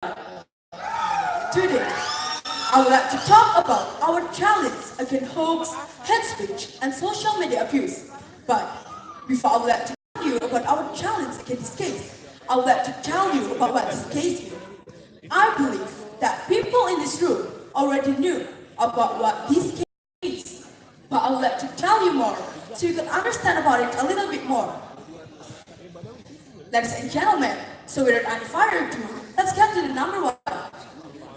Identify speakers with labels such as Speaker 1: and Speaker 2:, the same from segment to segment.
Speaker 1: Today, I would like to talk about our challenge against hoax, hate speech, and social media abuse. But before I would like to tell you about our challenge against this case, I would like to tell you about what this case is. I believe that people in this room already knew about what this case is, but I would like to tell you more so you can understand about it a little bit more. Ladies and gentlemen, so without any further ado, let's get to the number one.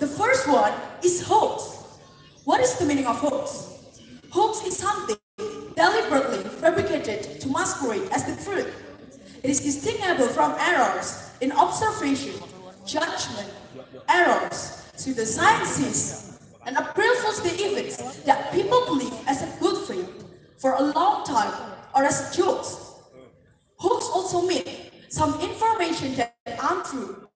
Speaker 1: The first one is hoax. What is the meaning of hoax? Hoax is something deliberately fabricated to masquerade as the truth. It is distinguishable from errors in observation, judgment, errors to the sciences, and April Fool's Day events that people believe as a good thing for a long time or as jokes. Hoax also mean some information that is untrue.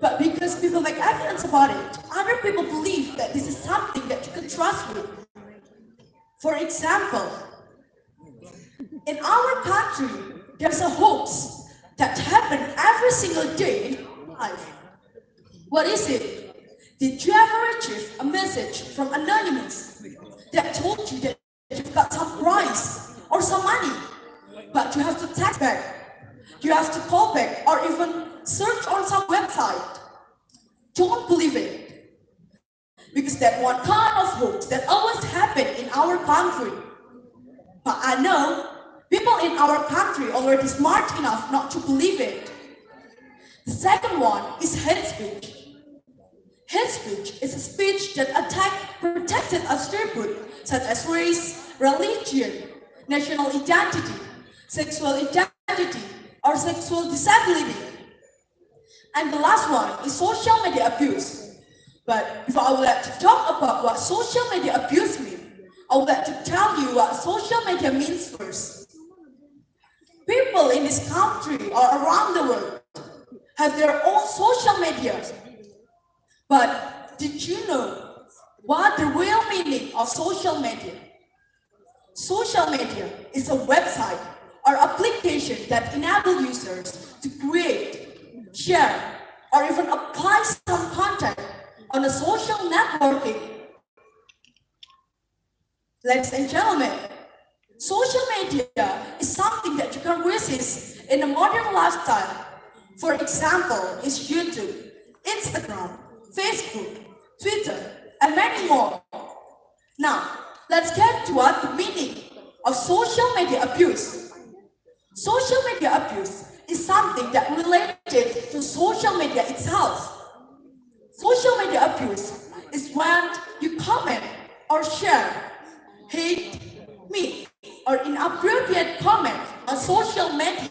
Speaker 1: But because people make evidence about it, other people believe that this is something that you can trust with. For example, in our country, there's a hoax that happens every single day in life. What is it? Did you ever receive a message from Anonymous that told you that you've got some prize or some money, but you have to text back, you have to call back, or even search on some website? Don't believe it, because that one kind of hoax that always happen in our country. But I know people in our country already smart enough not to believe it. The second one is hate speech. Hate speech is a speech that attacks protected attributes such as race, religion, national identity, sexual identity, or sexual disability. And the last one is social media abuse. But before I would like to talk about what social media abuse means, I would like to tell you what social media means first. People in this country or around the world have their own social media. But did you know what the real meaning of social media? Social media is a website or application that enable users to create, share, or even apply some content on a social networking. Ladies and gentlemen, social media is something that you can resist in a modern lifestyle. For example, is YouTube, Instagram, Facebook, Twitter, and many more. Now, let's get to what the meaning of social media abuse. Social media abuse is something that related to social media itself. Social media abuse is when you comment or share hate, mean, or inappropriate comment on social media.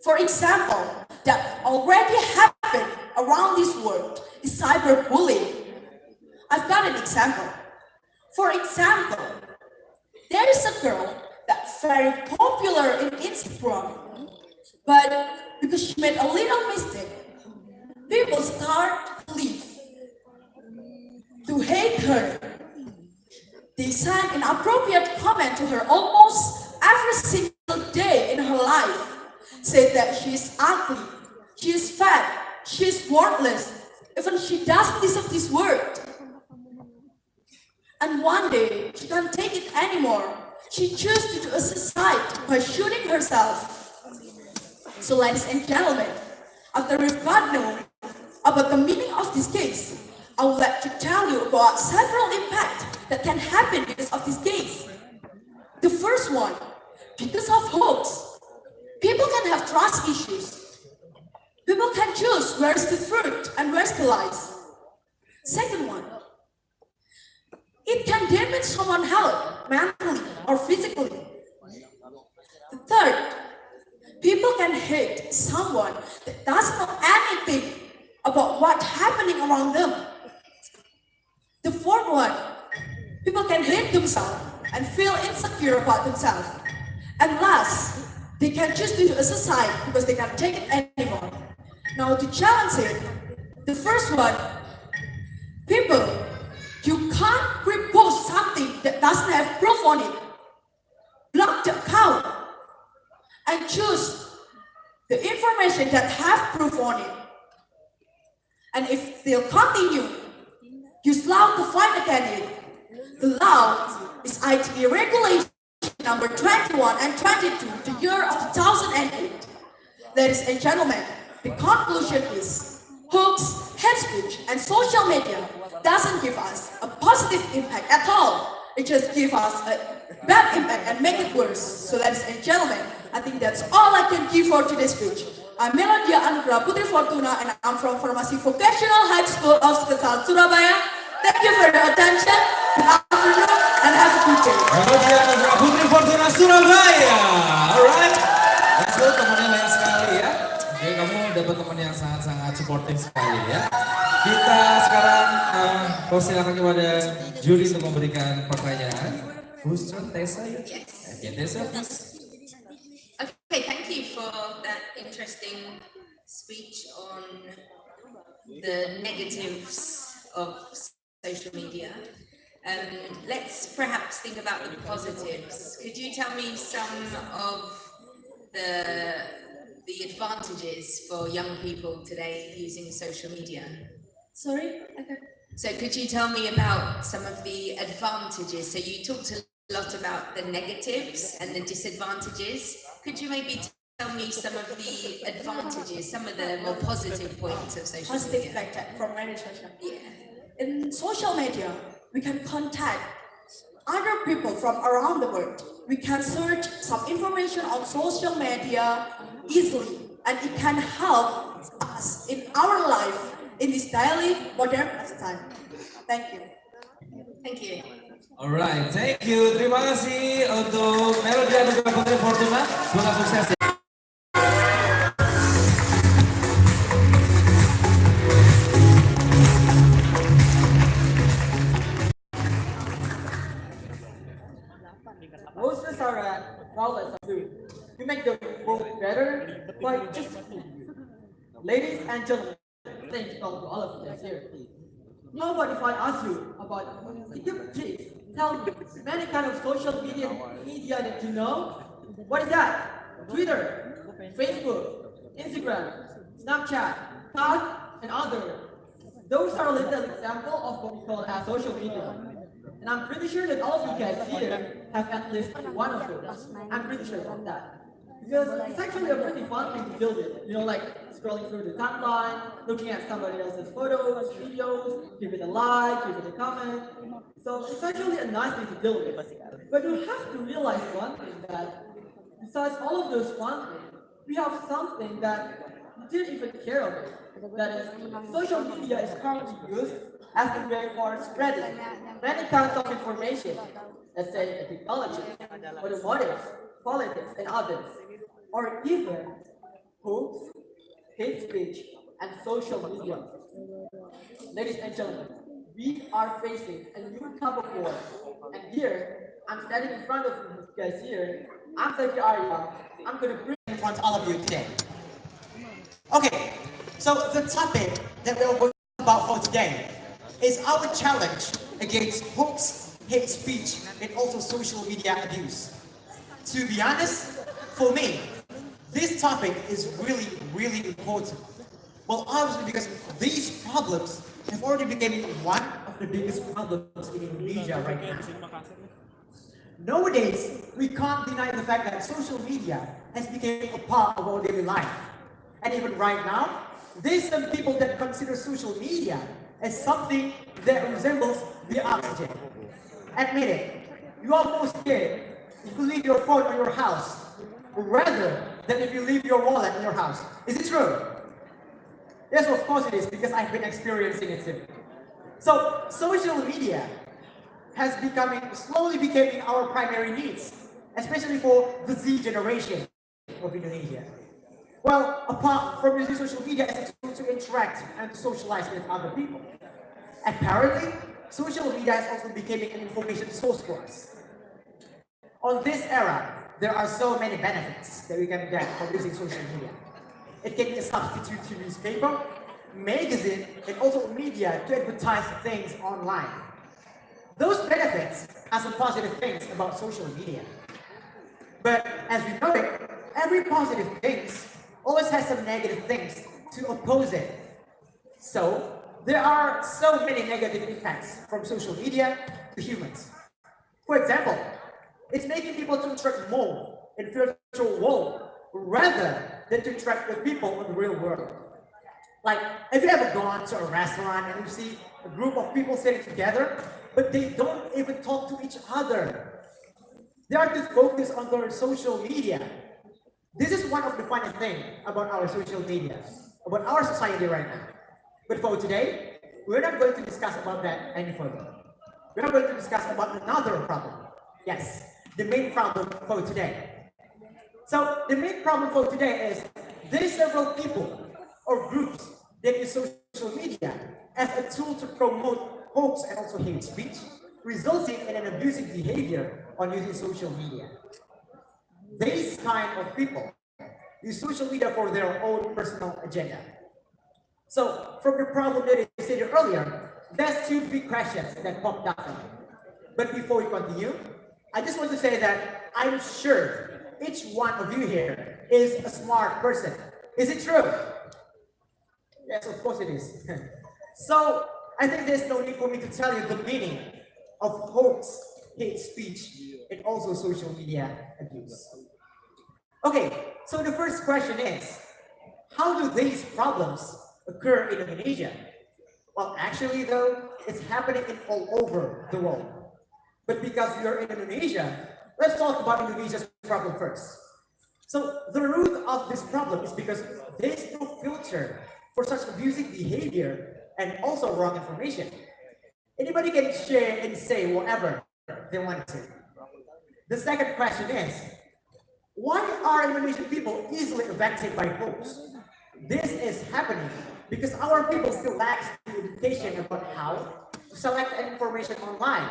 Speaker 1: For example, that already happened around this world is cyberbullying. I've got an example. For example, there is a girl that's very popular in Instagram, but because she made a little mistake, people start to leave, to hate her. They send inappropriate comment to her almost every single day in her life. Say that she is ugly, she is fat, she is worthless, even she doesn't deserve this word. And one day, she can't take it anymore. She chose to do a suicide by shooting herself. So ladies and gentlemen, after we've got known about the meaning of this case, I would like to tell you about several impacts that can happen because of this case. The first one, because of hoax, people can have trust issues. People can choose where's the truth and where's the lies. Second one, it can damage someone's health, mentally or physically. The third, people can hate someone that doesn't know anything about what's happening around them. The fourth one, people can hate themselves and feel insecure about themselves. And last, they can choose to do a suicide because they can't take it anymore. Now to challenge it, the first one, people, you can't repost something that doesn't have proof on it. Block the account and choose the information that have proof on it. And if still continue, use law to find a candidate. The law is IT Regulation number 21 and 22, the year of 2008. Ladies and gentlemen, the conclusion is hoax, hate speech, and social media doesn't give us a positive impact at all. It just gives us a bad impact and make it worse. So ladies and gentlemen, I think that's all I can give for today's speech. I'm Erlangga Anugrah Putri Fortuna and I'm from Formasi Vocational High School of Skesal, Surabaya. Thank you for your attention. Good afternoon and have a good day.
Speaker 2: Erlangga Anugrah Putri Fortuna Surabaya. Alright. Let's go, temannya lain sekali ya. Oke, kamu dapat teman yang sangat-sangat supportive sekali ya. Kita sekarang persilakan kepada juri untuk memberikan pertanyaan. Who's turn? Tessa?
Speaker 3: Yes.
Speaker 2: Okay, Tessa, please.
Speaker 3: Okay, thank you for that interesting speech on the negatives of social media. Let's perhaps think about the positives. Could you tell me some of the advantages for young people today using social media?
Speaker 1: Sorry? Okay.
Speaker 3: So could you tell me about some of the advantages? So you talked a lot about the negatives and the disadvantages. Could you maybe tell me some of the advantages, some of the more positive points of social
Speaker 1: Positive
Speaker 3: media?
Speaker 1: impact from social media.
Speaker 3: Yeah.
Speaker 1: In social media, we can contact other people from around the world. We can search some information on social media easily, and it can help us in our life in this daily modern time. Thank you.
Speaker 3: Thank you.
Speaker 2: Alright, thank you. Terima kasih untuk Erlangga Anugrah Putri Fortuna. Semoga sukses ya.
Speaker 4: Most of us are flawless of food. You make the world better by just ladies and gentlemen, thank you to all of you guys here. How about if I ask you about, could you please tell me many kind of social media that you know? What is that? Twitter, Facebook, Instagram, Snapchat, TikTok, and other. Those are a little example of what we call as social media. And I'm pretty sure that all of you guys here have at least one of those. I'm pretty sure about that. Because it's actually a pretty fun thing to deal with. You know, like scrolling through the timeline, looking at somebody else's photos, videos, give it a like, give it a comment. So it's actually a nice thing to deal with. But you have to realize one thing, that besides all of those fun things, we have something that you didn't even care of it. That is, social media is currently used as the way for spreading many kinds of information, let's say technology, automotive, politics, and others, or even hoax, hate speech, and social media. Ladies and gentlemen, we are facing a new type of war, and here, I'm standing in front of you guys here, I'm Zaki Arya, I'm going to bring
Speaker 5: in front of all of you today. Okay, so the topic that we're going to talk about for today is our challenge against hoax, hate speech, and also social media abuse. To be honest, for me, this topic is really, really important. Well, obviously because these problems have already become one of the biggest problems in Indonesia right now. Nowadays, we can't deny the fact that social media has become a part of our daily life. And even right now, there's some people that consider social media as something that resembles the oxygen. Admit it, you are more scared if you leave your phone on your house rather than if you leave your wallet in your house. Is it true? Yes, of course it is, because I've been experiencing it too. So, social media has slowly becoming our primary needs, especially for the Z generation of Indonesia. Well, apart from using social media as a tool to interact and to socialize with other people, apparently, social media is also becoming an information source for us. On this era, there are so many benefits that we can get from using social media. It can be a substitute to newspaper, magazine, and also media to advertise things online. Those benefits are some positive things about social media. But as we know it, every positive thing always has some negative things to oppose it. So, there are so many negative impacts from social media to humans. For example, it's making people to interact more in virtual world rather than to interact with people in the real world. Like, have you ever gone to a restaurant and you see a group of people sitting together, but they don't even talk to each other? They are just focused on their social media. This is one of the funniest things about our social media, about our society right now. But for today, we're not going to discuss about that any further. We're going to discuss about another problem. Yes, the main problem for today. So the main problem for today is there is several people or groups that use social media as a tool to promote hoax and also hate speech, resulting in an abusive behavior on using social media. These kind of people use social media for their own personal agenda. So, from the problem that I stated earlier, there's two big questions that popped up. But before we continue, I just want to say that I'm sure each one of you here is a smart person. Is it true? Yes, of course it is. So, I think there's no need for me to tell you the meaning of hoax, hate speech, and also social media abuse. Okay, so the first question is, how do these problems occur in Indonesia? Well, actually though, it's happening in all over the world. But because we are in Indonesia, let's talk about Indonesia's problem first. So the root of this problem is because there is no filter for such abusive behavior and also wrong information. Anybody can share and say whatever they want to. The second question is, why are Indonesian people easily affected by hoax? This is happening because our people still lack the education about how to select information online,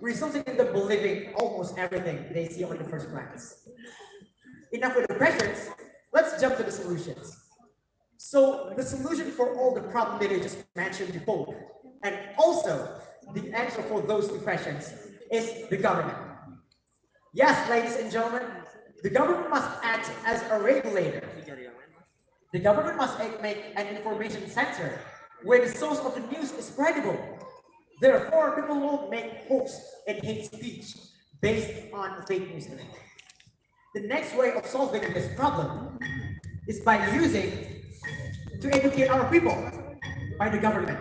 Speaker 5: resulting in them believing almost everything they see on the first glance. Enough with the questions, let's jump to the solutions. So the solution for all the problems that I just mentioned before, and also the answer for those two questions, is the government. Yes, ladies and gentlemen, the government must act as a regulator. The government must make an information center where the source of the news is credible. Therefore, people won't make hoax and hate speech based on fake news. The next way of solving this problem is by using to educate our people by the government.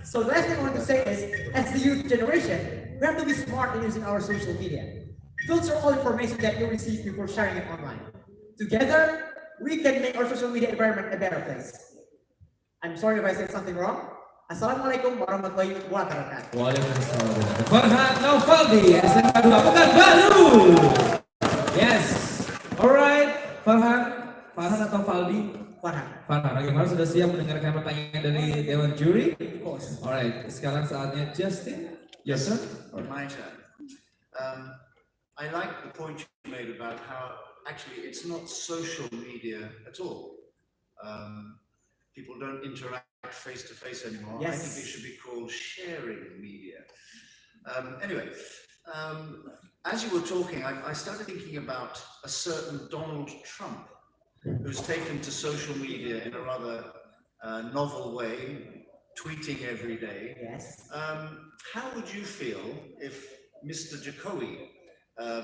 Speaker 5: So the last thing I want to say is, as the youth generation, we have to be smart in using our social media. Filter all information that you receive before sharing it online. Together, we can make our social media environment a better place. I'm sorry if I said something wrong. Assalamualaikum warahmatullahi wabarakatuh.
Speaker 2: Waalaikumsalam. Farhan Naufaldi, SMK 2 Pekanbaru. Yes. Alright, Farhan atau Faldi?
Speaker 5: Farhan.
Speaker 2: Farhan, bagaimana sudah siap mendengarkan pertanyaan dari Dewan Juri?
Speaker 5: Of course.
Speaker 2: Alright, sekarang saatnya Justin. Yes, sir.
Speaker 6: My turn. I like the point you made about how actually it's not social media at all. People don't interact face to face anymore.
Speaker 5: Yes.
Speaker 6: I think it should be called sharing media. Anyway, as you were talking, I started thinking about a certain Donald Trump who's taken to social media in a rather novel way, tweeting every day.
Speaker 5: Yes.
Speaker 6: How would you feel if Mr. Jokowi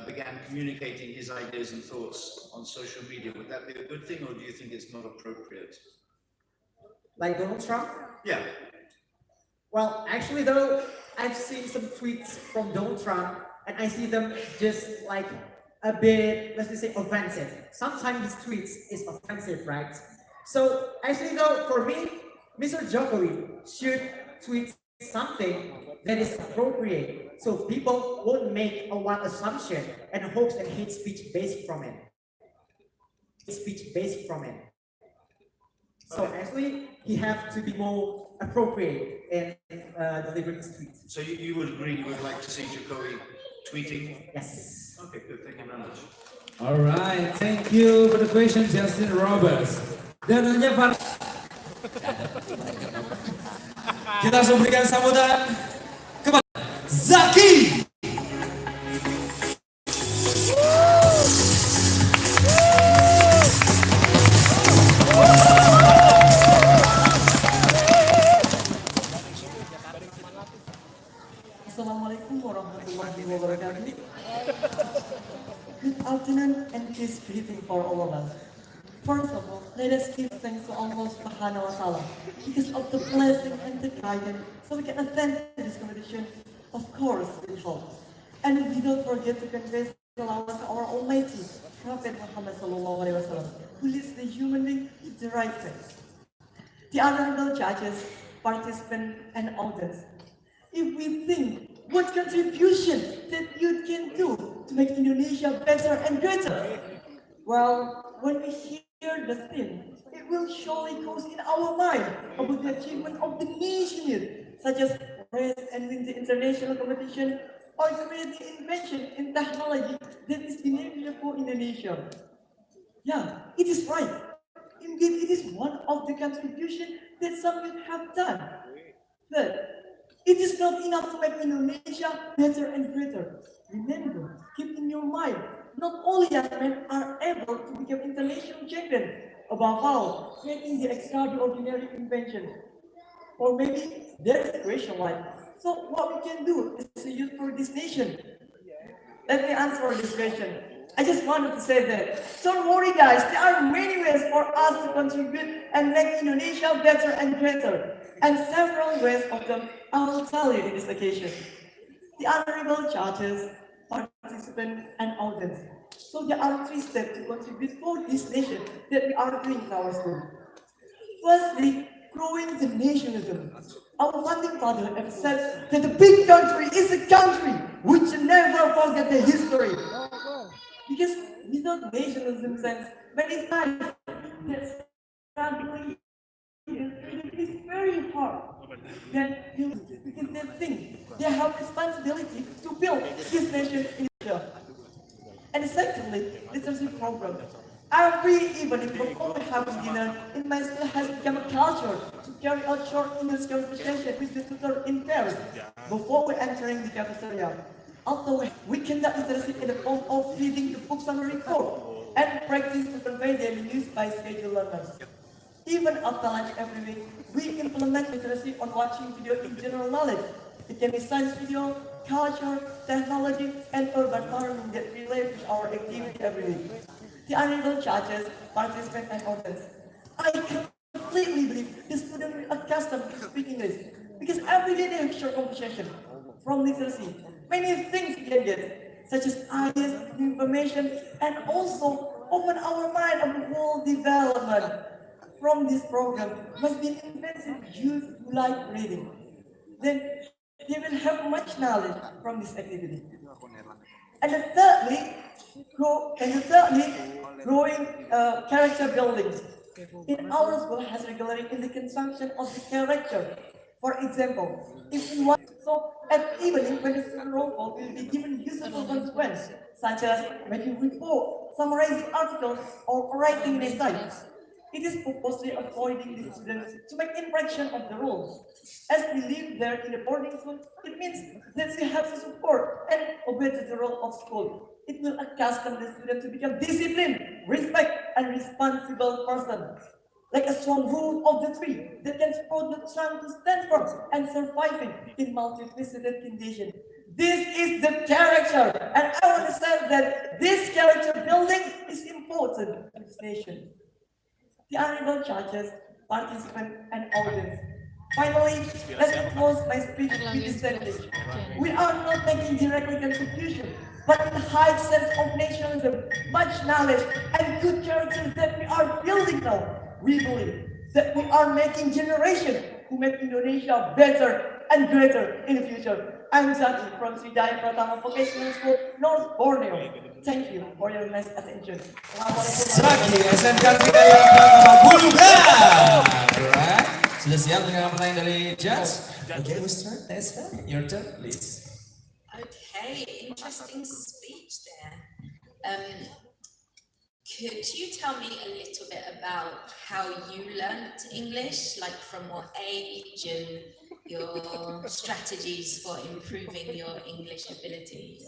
Speaker 6: began communicating his ideas and thoughts on social media? Would that be a good thing, or do you think it's not appropriate?
Speaker 5: Like Donald Trump?
Speaker 6: Yeah.
Speaker 5: Well, actually though, I've seen some tweets from Donald Trump and I see them just like a bit, let's just say, offensive. Sometimes his tweets is offensive, right? So actually though, for me, Mr. Jokowi should tweet something that is appropriate so people won't make a wild assumption and hopes and hate speech based from it. So actually, he have to be more appropriate in delivering his tweets.
Speaker 6: So you would agree, you would like to see Jokowi tweeting?
Speaker 5: Yes.
Speaker 6: Okay, good. Thank you very much.
Speaker 2: Alright, thank you for the question, Justin Roberts. Dan hanya kita langsung berikan sambutan kepada Zaki.
Speaker 4: warahmatullahi wabarakatuh. Good afternoon and peace greeting for all of us. First of all, let us give thanks to Allah Subhanahu wa Taala because of the blessing and the guidance, so we can attend this competition, of course, with hope. And we don't forget to convey salawat to our Almighty Prophet Muhammad Sallallahu Alaihi Wasallam, who leads the human being to the right path. The honorable judges, participants, and audience, if we think what contribution that you can do to make Indonesia better and greater, well, when we hear the theme, it will surely goes in our mind about the achievement of the nation, such as race and win the international competition, or create the invention in technology that is beneficial for Indonesia. Yeah, it is right. Indeed, it is one of the contributions that some youth have done. But it is not enough to make Indonesia better and greater. Remember, keep in your mind, not all young men are able to become international champion. Above all, creating the extraordinary invention. Or maybe there is a question like, so what we can do as a youth for this nation? Let me answer this question. I just wanted to say that, don't worry guys, there are many ways for us to contribute and make Indonesia better and greater. And several ways of them I will tell you in this occasion. The honorable judges, participants, and audience. So there are 3 steps to contribute for this nation that we are doing in our school. Firstly, growing the nationalism. Our founding father have said that the big country is a country which never forget the history. Because without nationalism sense, many times that struggling it is very hard. Then you because they think they have responsibility to build this nation in Asia. And secondly, literacy program. Every evening before we have dinner in my school has become a culture to carry out short English conversation with the tutor in Paris before we entering the cafeteria. After we conduct literacy in the form of reading the books on report and practice to convey daily news by scheduled learners. Even after lunch every week, we implement literacy on watching video in general knowledge. It can be science video, culture, technology, and urban farming that relate to our activity every week. The honorable judges, participants, and audience. I completely believe the students will accustomed to speak English because every day they have short conversation from literacy. Many things we can get, such as ideas, information, and also open our mind of world development. From this program must be invented youth who like reading. Then they will have much knowledge from this activity. And thirdly, growing character buildings. In our school has regularly in the construction of the character. For example, if in one so at evening when the student roll call will be given useful consequence, such as making report, summarizing articles, or writing an essay. It is purposely avoiding the students to make infraction of the rules. As we live there in a boarding school, it means that we have to support and obey to the rule of school. It will accustom the student to become disciplined, respect, and responsible person. Like a strong root of the tree that can support the trunk to stand firm and surviving in multifaceted conditions. This is the character, and I want to say that this character building is important to this nation. The honorable judges, participants, and audience. Finally, let me close my speech with this sentence. We are not making directly contribution, but in high sense of nationalism, much knowledge, and good character that we are building now. We believe that we are making generation who make Indonesia better and greater in the future. I'm Zaki from Sridaya Pratama Vocational School, North Borneo. Thank you for your nice attention.
Speaker 2: Zaki, SMK Sridaya Pratama Buluga. Alright, sudah siap dengan pertanyaan dari judge? Okay, who's turn? Tessa, your turn, please.
Speaker 3: Okay, interesting speech there. Could you tell me a little bit about how you learnt English, like from what age and your strategies for improving your English abilities?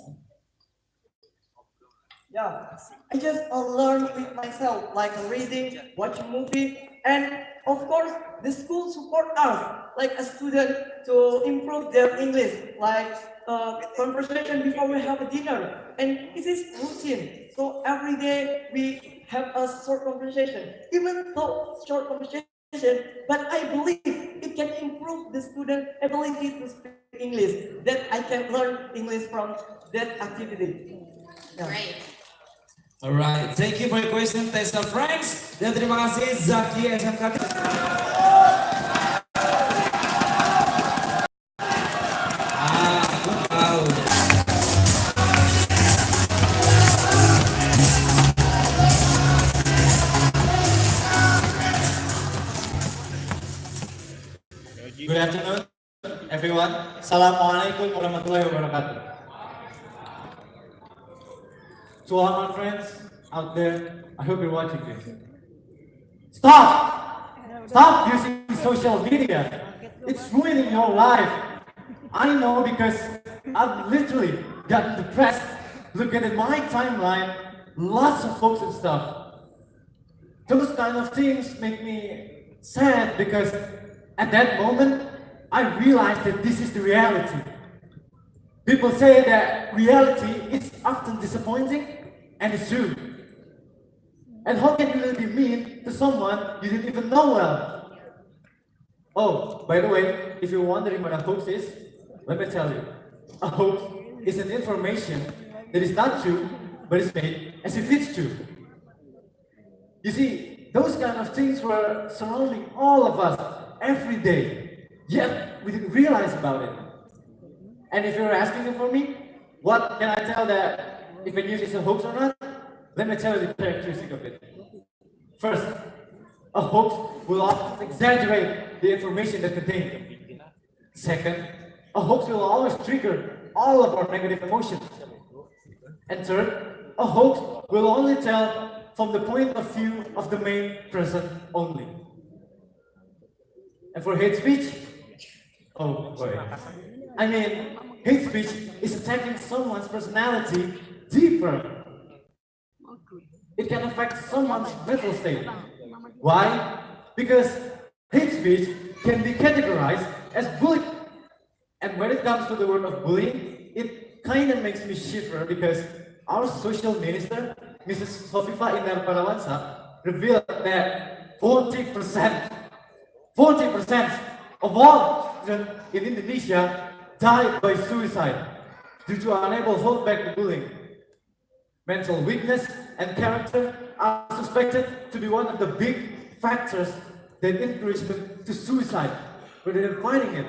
Speaker 4: Yeah, I just learned with myself, like reading, watching movie, and of course, the school support us, like a student to improve their English, like conversation before we have a dinner. And it is routine. So every day we have a short conversation, even though short conversation, but I believe it can improve the student ability to speak English, that I can learn English from that activity. Yeah.
Speaker 3: Great.
Speaker 2: Alright, thank you for your question, Tessa Friends. Dan terima kasih Zaki SMK. Aku tahu.
Speaker 7: Good afternoon, everyone. Assalamualaikum warahmatullahi wabarakatuh. To all my friends out there, I hope you're watching this. Stop! Stop using social media. It's ruining your life. I know because I've literally gotten depressed looking at my timeline, lots of folks and stuff. Those kind of things make me sad because at that moment, I realized that this is the reality. People say that reality is often disappointing, and it's true. And how can you really be mean to someone you didn't even know well? Oh, by the way, if you're wondering what a hoax is, let me tell you. A hoax is an information that is not true, but is made as if it's true. You see, those kind of things were surrounding all of us every day, yet we didn't realize about it. And if you're asking for me, what can I tell that if a news is a hoax or not? Let me tell you the characteristic of it. First, a hoax will often exaggerate the information that contains it. Second, a hoax will always trigger all of our negative emotions. And third, a hoax will only tell from the point of view of the main person only. And for hate speech, oh boy. I mean, hate speech is attacking someone's personality deeper. It can affect someone's mental state. Why? Because hate speech can be categorized as bullying. And when it comes to the word of bullying, it kind of makes me shiver because our social minister, Mrs. Hovifa Indar Parawansa, revealed that 40% of all children in Indonesia died by suicide due to unable to hold back the bullying. Mental weakness and character are suspected to be one of the big factors that encourage them to suicide rather than fighting it.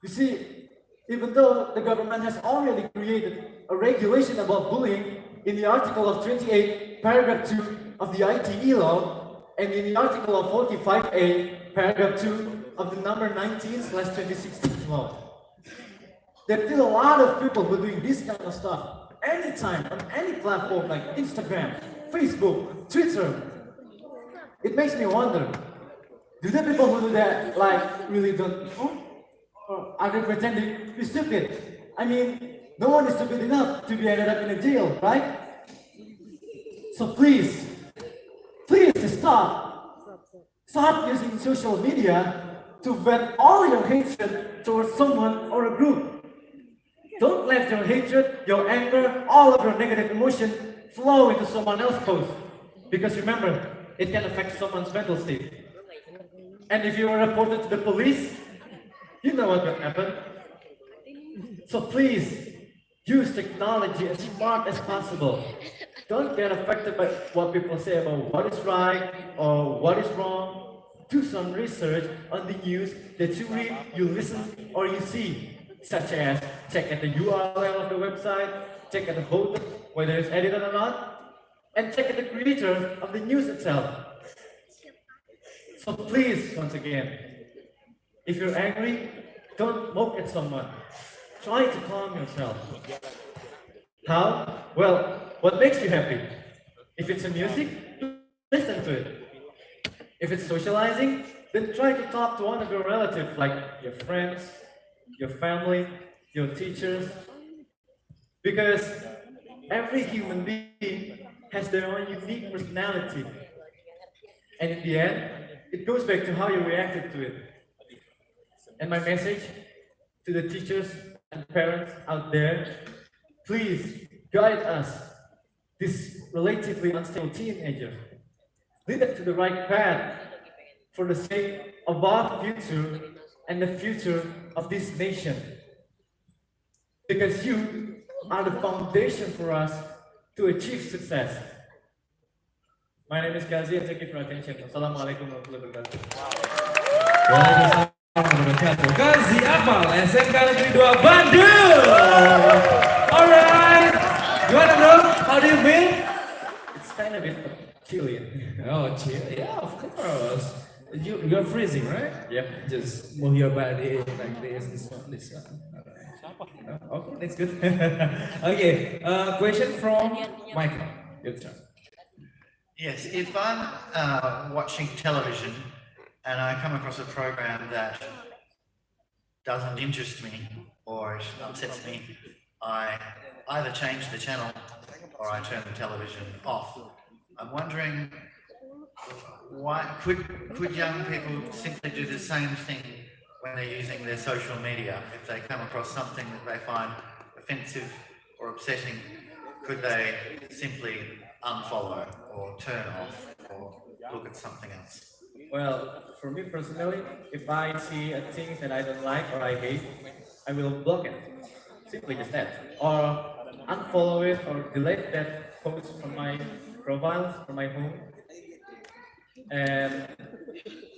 Speaker 7: You see, even though the government has already created a regulation about bullying in the article of 28, paragraph 2 of the ITE law, and in the article of 45A, paragraph 2 of the number 19/2016 law. There are still a lot of people who are doing this kind of stuff anytime on any platform like Instagram, Facebook, Twitter. It makes me wonder, do the people who do that like really don't know? Or are they pretending to be stupid? I mean, no one is stupid enough to be ended up in a jail, right? So please stop using social media to vent all your hatred towards someone or a group. Don't let your hatred, your anger, all of your negative emotion flow into someone else's post. Because remember, it can affect someone's mental state. And if you are reported to the police, you know what will happen. So please, use technology as smart as possible. Don't get affected by what people say about what is right or what is wrong. Do some research on the news that you read, you listen, or you see, such as check at the URL of the website, check at the photo, whether it's edited or not, and check at the creator of the news itself. So please, once again, if you're angry, don't mock at someone. Try to calm yourself. How? Well, what makes you happy? If it's a music, listen to it. If it's socializing, then try to talk to one of your relatives, like your friends, your family, your teachers. Because every human being has their own unique personality. And in the end, it goes back to how you reacted to it. And my message to the teachers and parents out there, please guide us, this relatively unstable teenager. Lead them to the right path for the sake of our future and the future of this nation. Because you are the foundation for us to achieve success. My name is Gazi and thank you for your attention. Wassalamualaikum warahmatullahi wabarakatuh.
Speaker 2: Waalaikumsalam warahmatullahi wabarakatuh. Gazi Akmal, SMK Negeri 2 Bandung. Alright. Gimana bro? How do you feel?
Speaker 7: It's kind of a bit chilly.
Speaker 2: Oh, chill. Yeah, of course. You're freezing, right?
Speaker 7: Yep.
Speaker 2: Just move your body like this one, this one. Alright. Okay, that's good. Okay, question from Michael. Your turn.
Speaker 6: Yes, if I'm watching television and I come across a program that doesn't interest me or it upsets me, I either change the channel or I turn the television off. I'm wondering, why could young people simply do the same thing when they're using their social media? If they come across something that they find offensive or upsetting, could they simply unfollow or turn off or look at something else?
Speaker 7: Well, for me personally, if I see a thing that I don't like or I hate, I will block it. Simply just that. Or unfollow it or delete that post from my profiles, from my home. And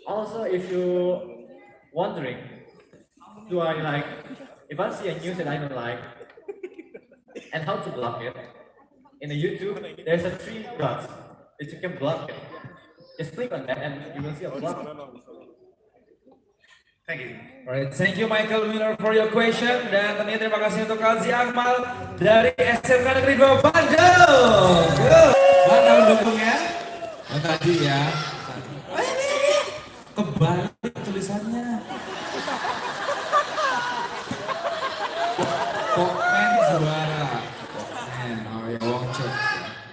Speaker 7: also, if you're wondering, do I like, if I see a news that I don't like, and how to block it, in the YouTube, there's a 3 dots that you can block it. Just click on that and you will see a block.
Speaker 6: Thank you.
Speaker 2: Alright, thank you Michael Miller for your question dan tentunya terima kasih untuk Gazi Akmal dari SMK Negeri 2 Bandung. Good. Mana mendukungnya? Oh, tadi ya. Oh, ini. Kebalik tulisannya. Pokmen juara. Pokmen, oh ya wong cek.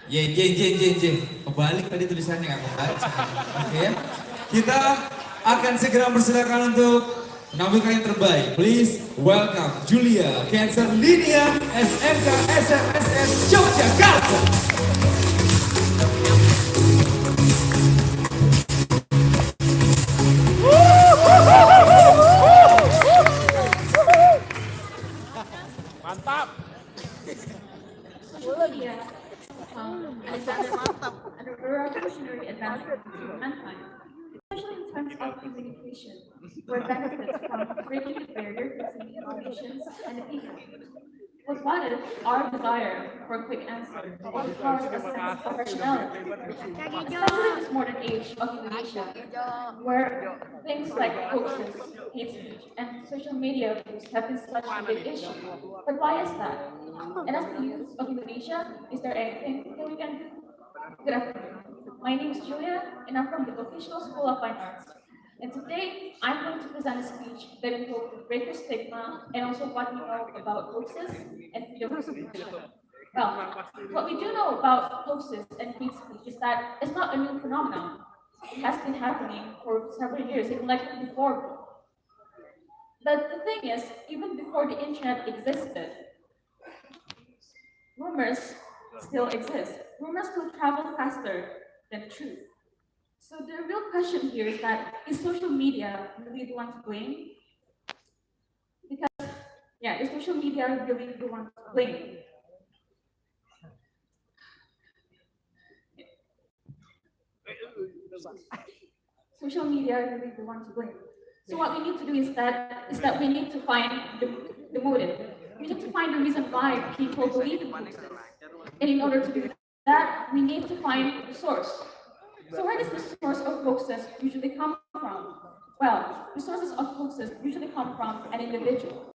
Speaker 2: J. Kebalik tadi tulisannya nggak kebaca. Oke ya. Kita akan segera persilakan untuk menampilkan yang terbaik. Please welcome Julia Cancer Linia SMK SMSS Yogyakarta.
Speaker 8: Mantap.
Speaker 9: Social media and a revolutionary advancement in mankind, especially in terms of communication, where benefits from breaking the barrier between nations and the people. Was what is our desire for a quick answer or cause a sense of rationality, especially in this modern age of Indonesia, where things like hoaxes, hate speech, and social media abuse have been such a big issue. But why is that? And as the youth of Indonesia, is there anything that we can do? Good afternoon. My name is Julia, and I'm from the Vocational School of Fine Arts. And today, I'm going to present a speech that involves break the stigma and also what we know about hoaxes and freedom of speech. Well, what we do know about hoaxes and hate speech is that it's not a new phenomenon. It has been happening for several years, even like before. But the thing is, even before the internet existed, rumors still exist. Rumors will travel faster than truth. So the real question here is that, is social media really the one to blame? Because, yeah, is social media really the one to blame? Social media is really the one to blame. So what we need to do is that we need to find the motive. We need to find the reason why people believe in hoaxes. And in order to do that, we need to find the source. So where does the source of hoaxes usually come from? Well, the sources of hoaxes usually come from an individual.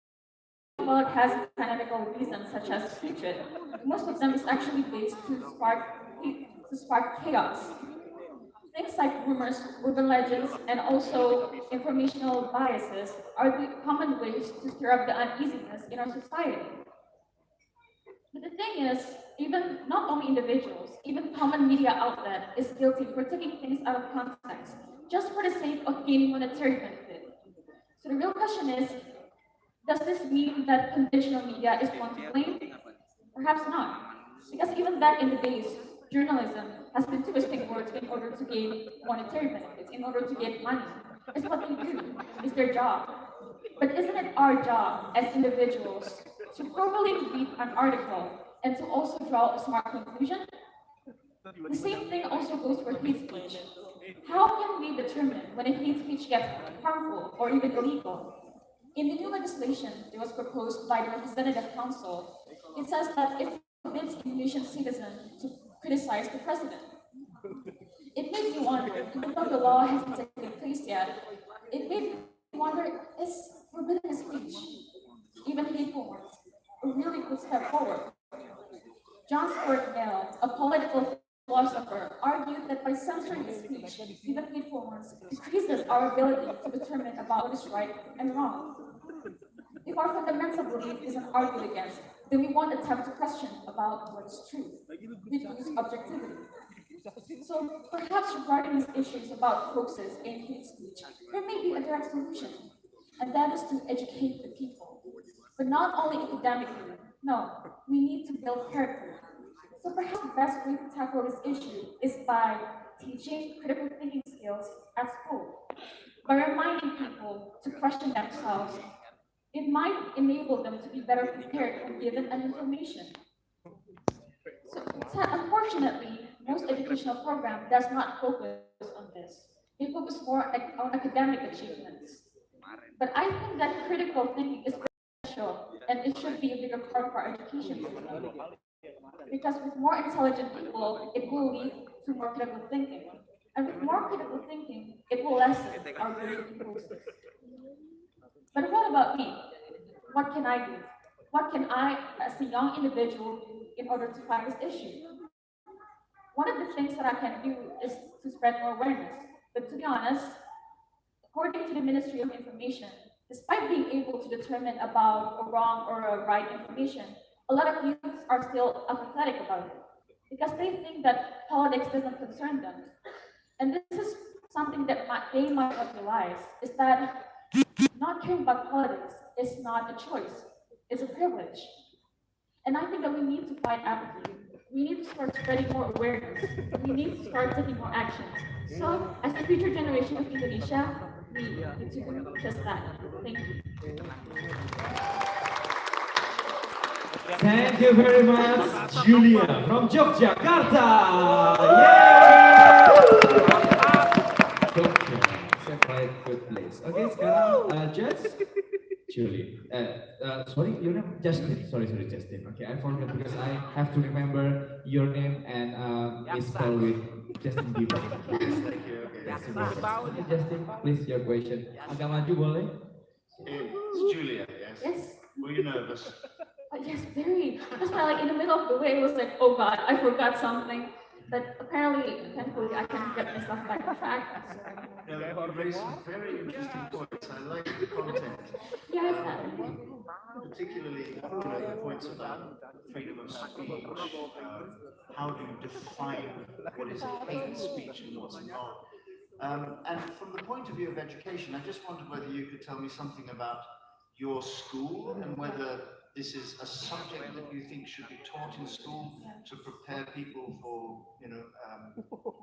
Speaker 9: Well, it has canonical reasons such as hatred. Most of them is actually based to spark chaos. Things like rumors, urban legends, and also informational biases are the common ways to stir up the uneasiness in our society. But the thing is, even not only individuals, even common media outlet is guilty for taking things out of context just for the sake of gaining monetary benefit. So the real question is, does this mean that conventional media is one to blame? Perhaps not. Because even back in the days, journalism has been twisting words in order to gain monetary benefits, in order to get money. It's what they do, it's their job. But isn't it our job as individuals to properly read an article and to also draw a smart conclusion? The same thing also goes for hate speech. How can we determine when a hate speech gets harmful or even illegal? In the new legislation that was proposed by the Representative Council, it says that it forbids Indonesian citizens to criticize the president. It made me wonder, even though the law hasn't taken place yet, it made me wonder, is forbidden speech, even hateful ones, a really good step forward? John Stuart Mill, a political philosopher, argued that by censoring speech, even hateful ones, decreases our ability to determine about what is right and wrong. If our fundamental belief isn't argued against, then we won't attempt to question about what is true. We lose objectivity. So perhaps regarding these issues about hoaxes and hate speech, there may be a direct solution, and that is to educate the people. But not only academically, no, we need to build character. So perhaps the best way to tackle this issue is by teaching critical thinking skills at school. By reminding people to question themselves, it might enable them to be better prepared when given an information. So unfortunately, most educational program does not focus on this. They focus more on academic achievements. But I think that critical thinking is special, and it should be a bigger part of our education system. Because with more intelligent people, it will lead to more critical thinking. And with more critical thinking, it will lessen our great impulses. But what about me? What can I do? What can I, as a young individual, do in order to fight this issue? One of the things that I can do is to spread more awareness. But to be honest, according to the Ministry of Information, despite being able to determine about a wrong or a right information, a lot of youths are still apathetic about it because they think that politics doesn't concern them. And this is something that they might not realize, is that not caring about politics is not a choice, it's a privilege. And I think that we need to fight apathy. We need to start spreading more awareness. We need to start taking more action. So, as the future generation of Indonesia, we need to do just that. Thank you.
Speaker 2: Thank you very much, Julia from Yogyakarta. Yay! Jogja, it's a quite good place. Okay, sekarang just Julie. Sorry, your name Justin. Sorry, Justin. Okay, I forgot because I have to remember your name and misspell with Justin Bieber.
Speaker 6: Thank you.
Speaker 2: Okay, Justin, please your question. Agak maju boleh?
Speaker 6: It's Julia, yes?
Speaker 9: Yes.
Speaker 6: Were you nervous?
Speaker 9: Yes, very. That's why, like, in the middle of the way, it was like, oh God, I forgot something. But apparently, thankfully, I can get myself back on track.
Speaker 6: No, you raised some very interesting points. I like the content.
Speaker 9: Yes,
Speaker 6: Particularly, the points about freedom of speech. How do you define what is hate speech and what's not? And from the point of view of education, I just wondered whether you could tell me something about your school and whether this is a subject that you think should be taught in school to prepare people for,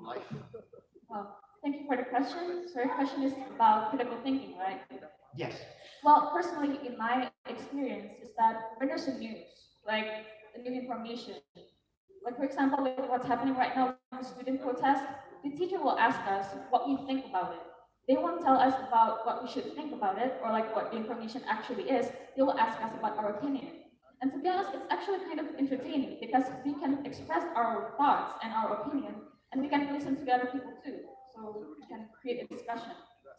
Speaker 6: life.
Speaker 9: well, thank you for the question. So your question is about critical thinking, right?
Speaker 6: Yes.
Speaker 9: Well, personally, in my experience, is that when there's a news, like a new information, like for example, with what's happening right now in the student protest, the teacher will ask us what we think about it. They won't tell us about what we should think about it or like what the information actually is. They will ask us about our opinion. And to be honest, it's actually kind of entertaining because we can express our thoughts and our opinion, and we can listen to the other people too. So we can create a discussion,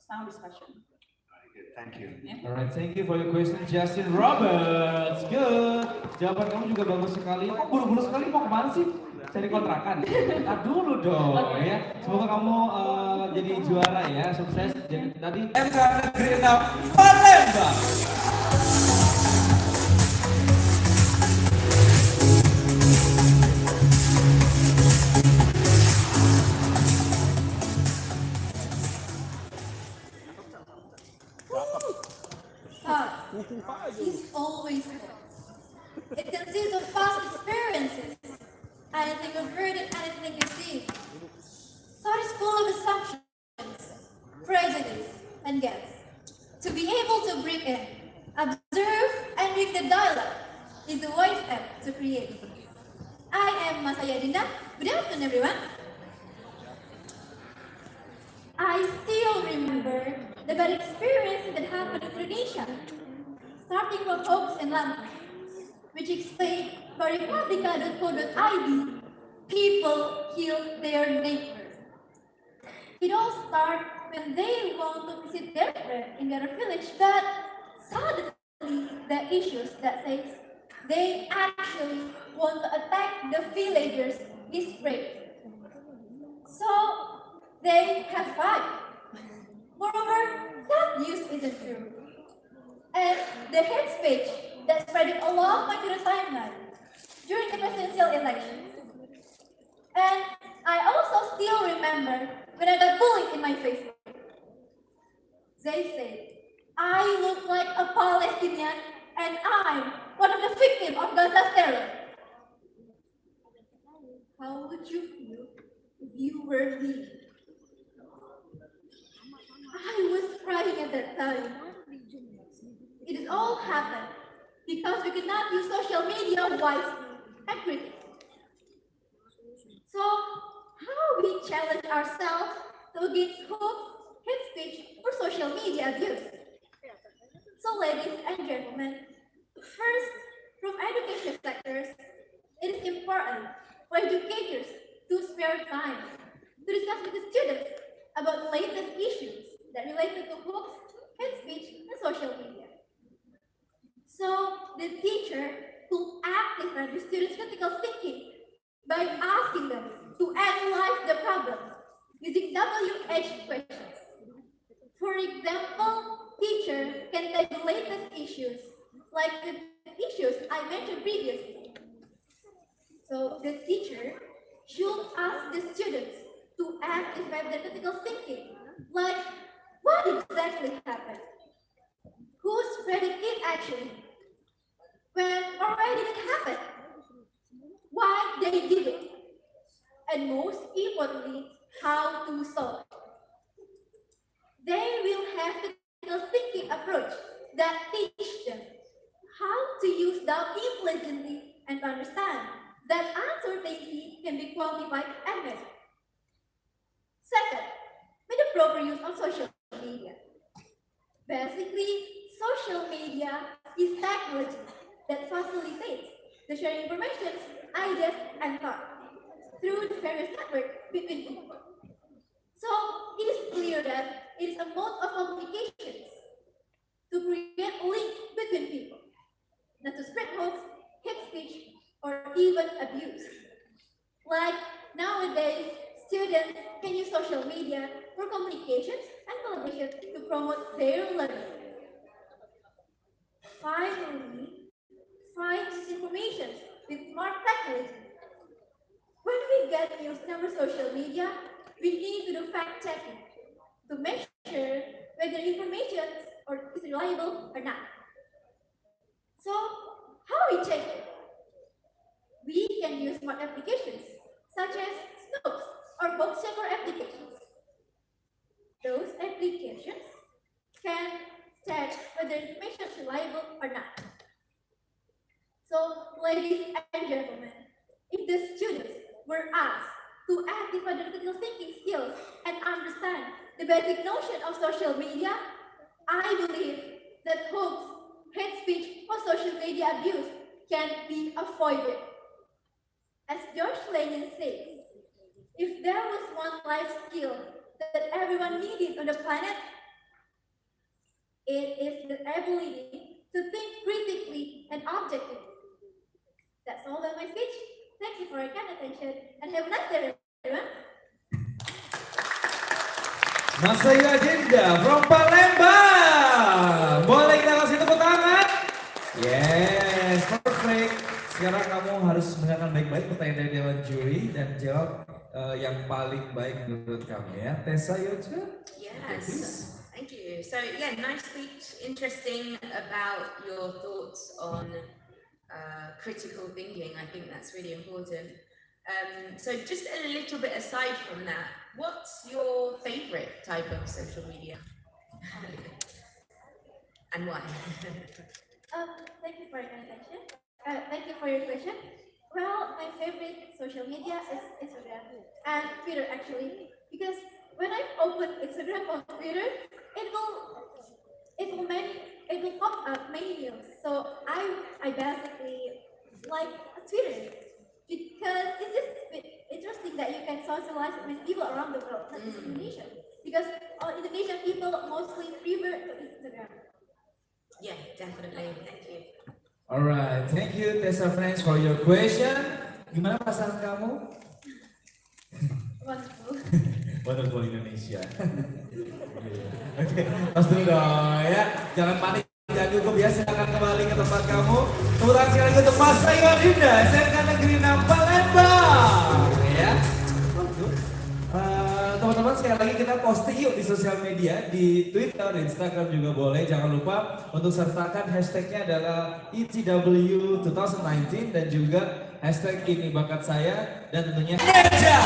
Speaker 9: sound discussion.
Speaker 6: Thank you.
Speaker 2: Alright, thank you for your question, Justin Roberts. Good. Jawaban kamu juga bagus sekali. Kok buru-buru sekali mau kemana sih? Cari kontrakan. Nah dulu dong ya. Semoga kamu jadi juara ya, sukses. Jadi tadi SMK Negeri 6 Palembang.
Speaker 8: is always hope. It consists of past experiences, anything you've heard and anything you've seen. So it is full of assumptions, prejudice, and guess. To be able to break in, observe, and read the dialogue is the wise step to create. I am Masaya Dinda. Good afternoon, everyone. I still remember the bad experience that happened in Indonesia, starting from hoax and Erlangga, which explained by republica.co.id, people killed their neighbors. It all started when they want to visit their friend in their village, but suddenly the issues that says they actually want to attack the villagers is rape. So they have fight. Moreover, that news isn't true. And the hate speech that spreading along my Twitter timeline during the presidential elections. And I also still remember when I got bullied in my Facebook. They said, I look like a Palestinian and I'm one of the victims of Gaza's terror. How would you feel if you were me? I was crying at that time. It has all happened because we could not use social media wisely and critically. So, how we challenge ourselves to against hoax, hate speech, or social media abuse? So, ladies and gentlemen, first, from education sectors, it is important for educators to spare time to discuss with the students about the latest issues that related to hoax, hate speech, and social media. So the teacher will activate the students' critical thinking by asking them to analyze the problem using WH questions. For example, teacher can take the latest issues, like the issues I mentioned previously. So the teacher should ask the students to activate their critical thinking, like what exactly happened? Who spreading it actually? When or why did it happen? Why they did it? And most importantly, how to solve it. They will have the critical thinking approach that teach them how to use doubt intelligently and understand that uncertainty can be quantified and measured. Second, with the proper use of social media. Basically, social media is technology that facilitates the sharing information, ideas, and thought through the various networks between people. So it is clear that it is a mode of communications to create a link between people, not to spread hoax, hate speech, or even abuse. Like nowadays, students can use social media for communications and collaboration to promote their learning. Finally, find misinformation with smart technology. When we get news on our social media, we need to do fact checking to make sure whether information is reliable or not. So, how we check it? We can use smart applications such as Snopes or box checker applications. Those applications can check whether information is reliable or not. So, ladies and gentlemen, if the students were asked to activate their critical thinking skills and understand the basic notion of social media, I believe that hoax, hate speech, or social media abuse can be avoided. As George Lenin says, if there was one life skill that everyone needed on the planet, it is the ability to think critically and objectively. That's all about my speech. Thank you for your kind attention and have a nice day, everyone.
Speaker 2: Masaya Dinda from Palembang. Boleh kita kasih tepuk tangan? Yes, perfect. Sekarang kamu harus mendengarkan baik-baik pertanyaan dari Dewan Juri dan jawab yang paling baik menurut kamu ya. Tessa Yoja?
Speaker 3: Yes. Thank you. So yeah, nice speech. Interesting about your thoughts on critical thinking. I think that's really important. So just a little bit aside from that, what's your favorite type of social media? And why?
Speaker 8: Thank you for your attention. Thank you for your question. Well, my favorite social media is Instagram and Twitter actually, because when I open Instagram or Twitter, it will pop up many news. So I basically like Twitter because it's just interesting that you can socialize with people around the world, not just Indonesia. Because Indonesian people mostly prefer to Instagram.
Speaker 3: Yeah, definitely. Thank you.
Speaker 2: Alright, thank you Tessa Friends for your question. Gimana perasaan kamu?
Speaker 8: Wonderful.
Speaker 2: Wonderful Indonesia. Oke, pas dulu dong ya. Jangan panik, jangan gugup ya. Silakan kembali ke tempat kamu. Tepuk tangan sekali lagi untuk Mas Iwan Dinda, SMK Negeri 6 Palembang. Ya. Teman-teman sekali lagi kita posting yuk di sosial media, di Twitter, di Instagram juga boleh. Jangan lupa untuk sertakan hashtagnya adalah ETW 2019 dan juga hashtag ini bakat saya dan tentunya meja.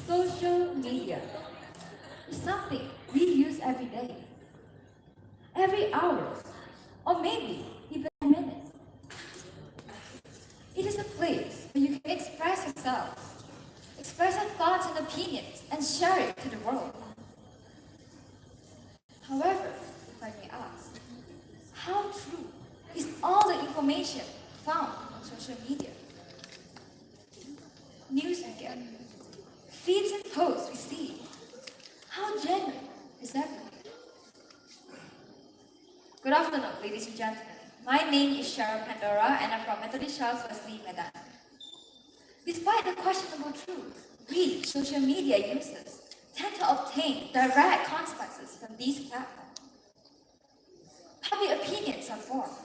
Speaker 9: Social media is something we use every day, every hour, or maybe even a minute. It is a place where you can express yourself, express your thoughts and opinions, and share it to the world. However, if I may ask, how true is all the information found on social media? News we get, feeds and posts we see. How genuine is everything? Good afternoon, ladies and gentlemen. My name is Cheryl Pandora and I'm from Methodist Charles Wesley, Medan. Despite the questionable truth, we, social media users, tend to obtain direct consequences from these platforms. Public opinions are formed,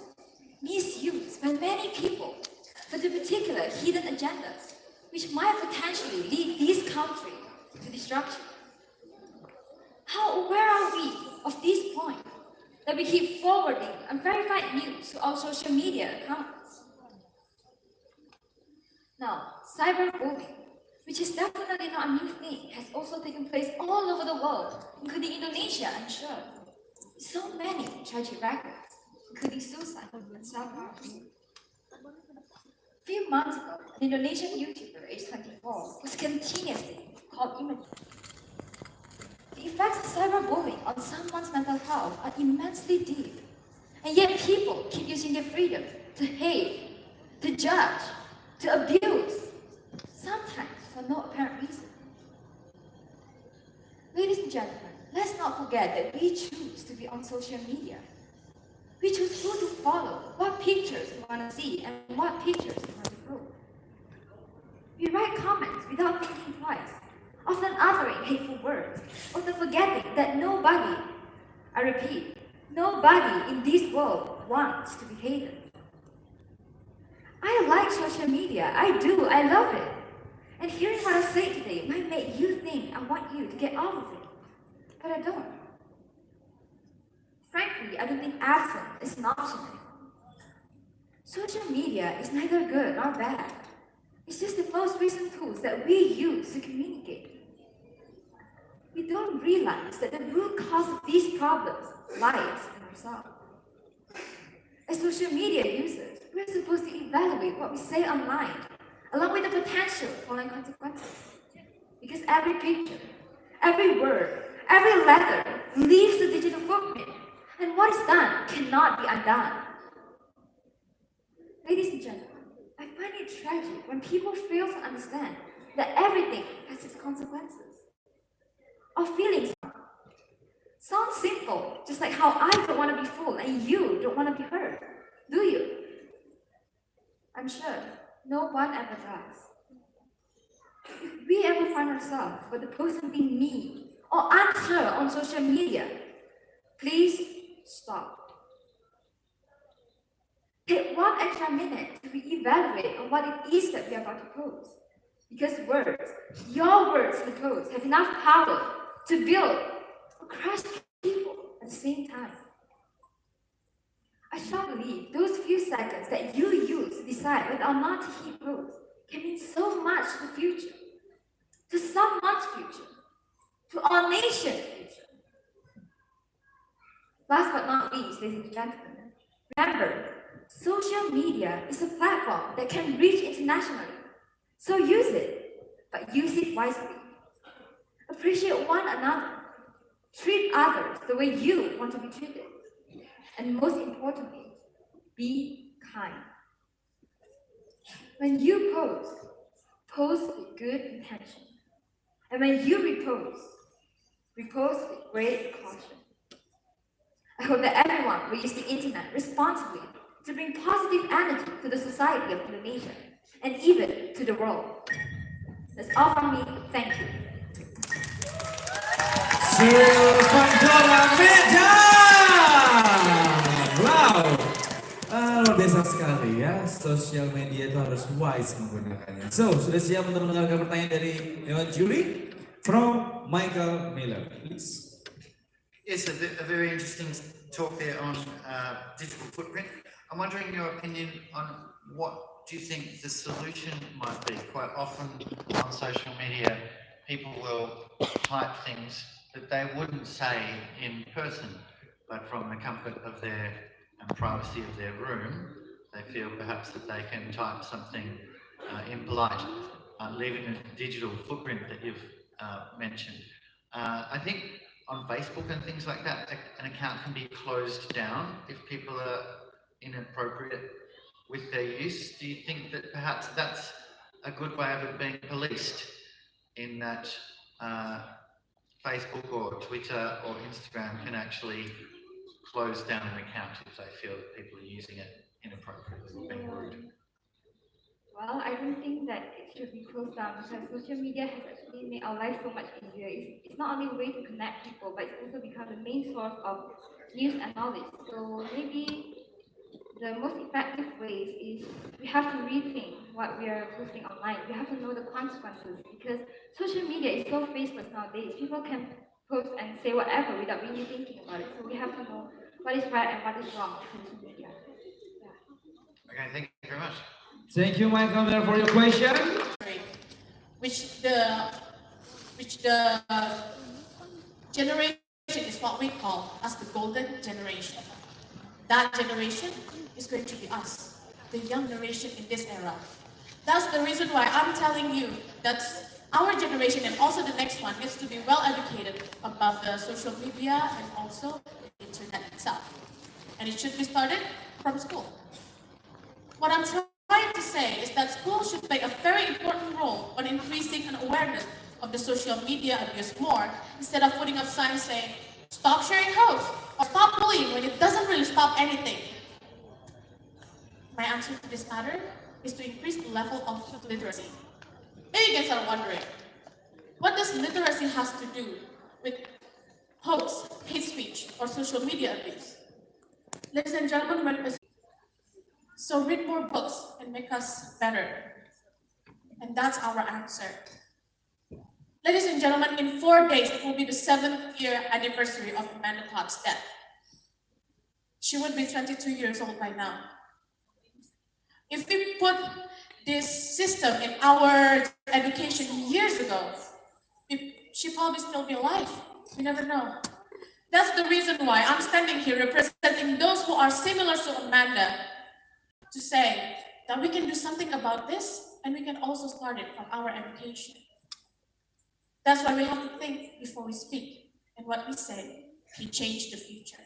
Speaker 9: misused by many people for the particular hidden agendas, which might potentially lead this country to destruction. How aware are we of this point that we keep forwarding unverified news to our social media accounts? Now, cyberbullying, which is definitely not a new thing, has also taken place all over the world, including Indonesia, I'm sure. So many tragic records, including suicide and self-harm. A few months ago, an Indonesian YouTuber, aged 24, was continuously called immature. The effects of cyberbullying on someone's mental health are immensely deep, and yet people keep using their freedom to hate, to judge, to abuse, sometimes for no apparent reason. Ladies and gentlemen, let's not forget that we choose to be on social media. We choose who to follow, what pictures we want to see, and what pictures we want to prove. We write comments without thinking twice, often uttering hateful words, often forgetting that nobody, I repeat, nobody in this world wants to be hated. I like social media, I do, I love it. And hearing what I say today might make you think I want you to get off of it, but I don't. Frankly, I don't think absent is an option anymore. Social media is neither good nor bad. It's just the most recent tools that we use to communicate. We don't realize that the root cause of these problems lies in ourselves. As social media users, we're supposed to evaluate what we say online, along with the potential following consequences. Because every picture, every word, every letter leaves a digital footprint, and what is done cannot be undone. Ladies and gentlemen, I find it tragic when people fail to understand that everything has its consequences. Our feelings sound simple, just like how I don't want to be fooled and you don't want to be hurt, do you? I'm sure no one ever does. If we ever find ourselves with the person being mean or unsure on social media, please stop. Take 1 extra minute to reevaluate on what it is that we are about to post. Because words, your words in the post, have enough power to build or crush people at the same time. I shall believe those few seconds that you use to decide whether or not to hit post can mean so much to the future, to someone's future, to our nation's future. Last but not least, ladies and gentlemen, remember, social media is a platform that can reach internationally. So use it, but use it wisely. Appreciate one another. Treat others the way you want to be treated. And most importantly, be kind. When you post, post with good intention. And when you repost, repost with great caution. I hope that everyone will use the internet responsibly to bring positive energy to the society of Indonesia and even to the world. That's all from me. Thank you.
Speaker 2: Wow, luar biasa sekali ya. Sosial media itu harus wise menggunakannya. So, sudah siap untuk mendengarkan pertanyaan dari Dewan Juri? From Michael Miller, please.
Speaker 10: Yes, a very interesting talk there on digital footprint. I'm wondering your opinion on what do you think the solution might be? Quite often on social media, people will type things that they wouldn't say in person, but from the comfort of their and privacy of their room, they feel perhaps that they can type something impolite, leaving a digital footprint that you've mentioned. I think on Facebook and things like that, an account can be closed down if people are inappropriate with their use. Do you think that perhaps that's a good way of it being policed, in that Facebook or Twitter or Instagram can actually close down an account if they feel that people are using it inappropriately or being rude?
Speaker 9: Well, I don't think that it should be closed down because social media has actually made our life so much easier. It's not only a way to connect people, but it's also become the main source of news and knowledge. So maybe the most effective ways is we have to rethink what we are posting online. We have to know the consequences because social media is so faceless nowadays. People can post and say whatever without really thinking about it. So we have to know what is right and what is wrong on social media. Yeah.
Speaker 10: Okay, thank you very much.
Speaker 2: Thank you, Michael Miller, for your question.
Speaker 1: Which the generation is what we call as the golden generation. That generation is going to be us, the young generation in this era. That's the reason why I'm telling you that our generation and also the next one needs to be well educated about the social media and also the internet itself. And it should be started from school. What I'm trying to say is that school should play a very important role on increasing an awareness of the social media abuse more, instead of putting up signs saying, stop sharing hoax, or stop bullying when it doesn't really stop anything. My answer to this matter is to increase the level of literacy. Maybe you guys are wondering, what does literacy has to do with hoax, hate speech, or social media abuse? Ladies and gentlemen, so read more books and make us better. And that's our answer. Ladies and gentlemen, in 4 days, it will be the 7th year anniversary of Amanda Todd's death. She would be 22 years old by now. If we put this system in our education years ago, she'd probably still be alive. We never know. That's the reason why I'm standing here representing those who are similar to Amanda, to say that we can do something about this and we can also start it from our education. That's why we have to think before we speak, and what we say can change the future.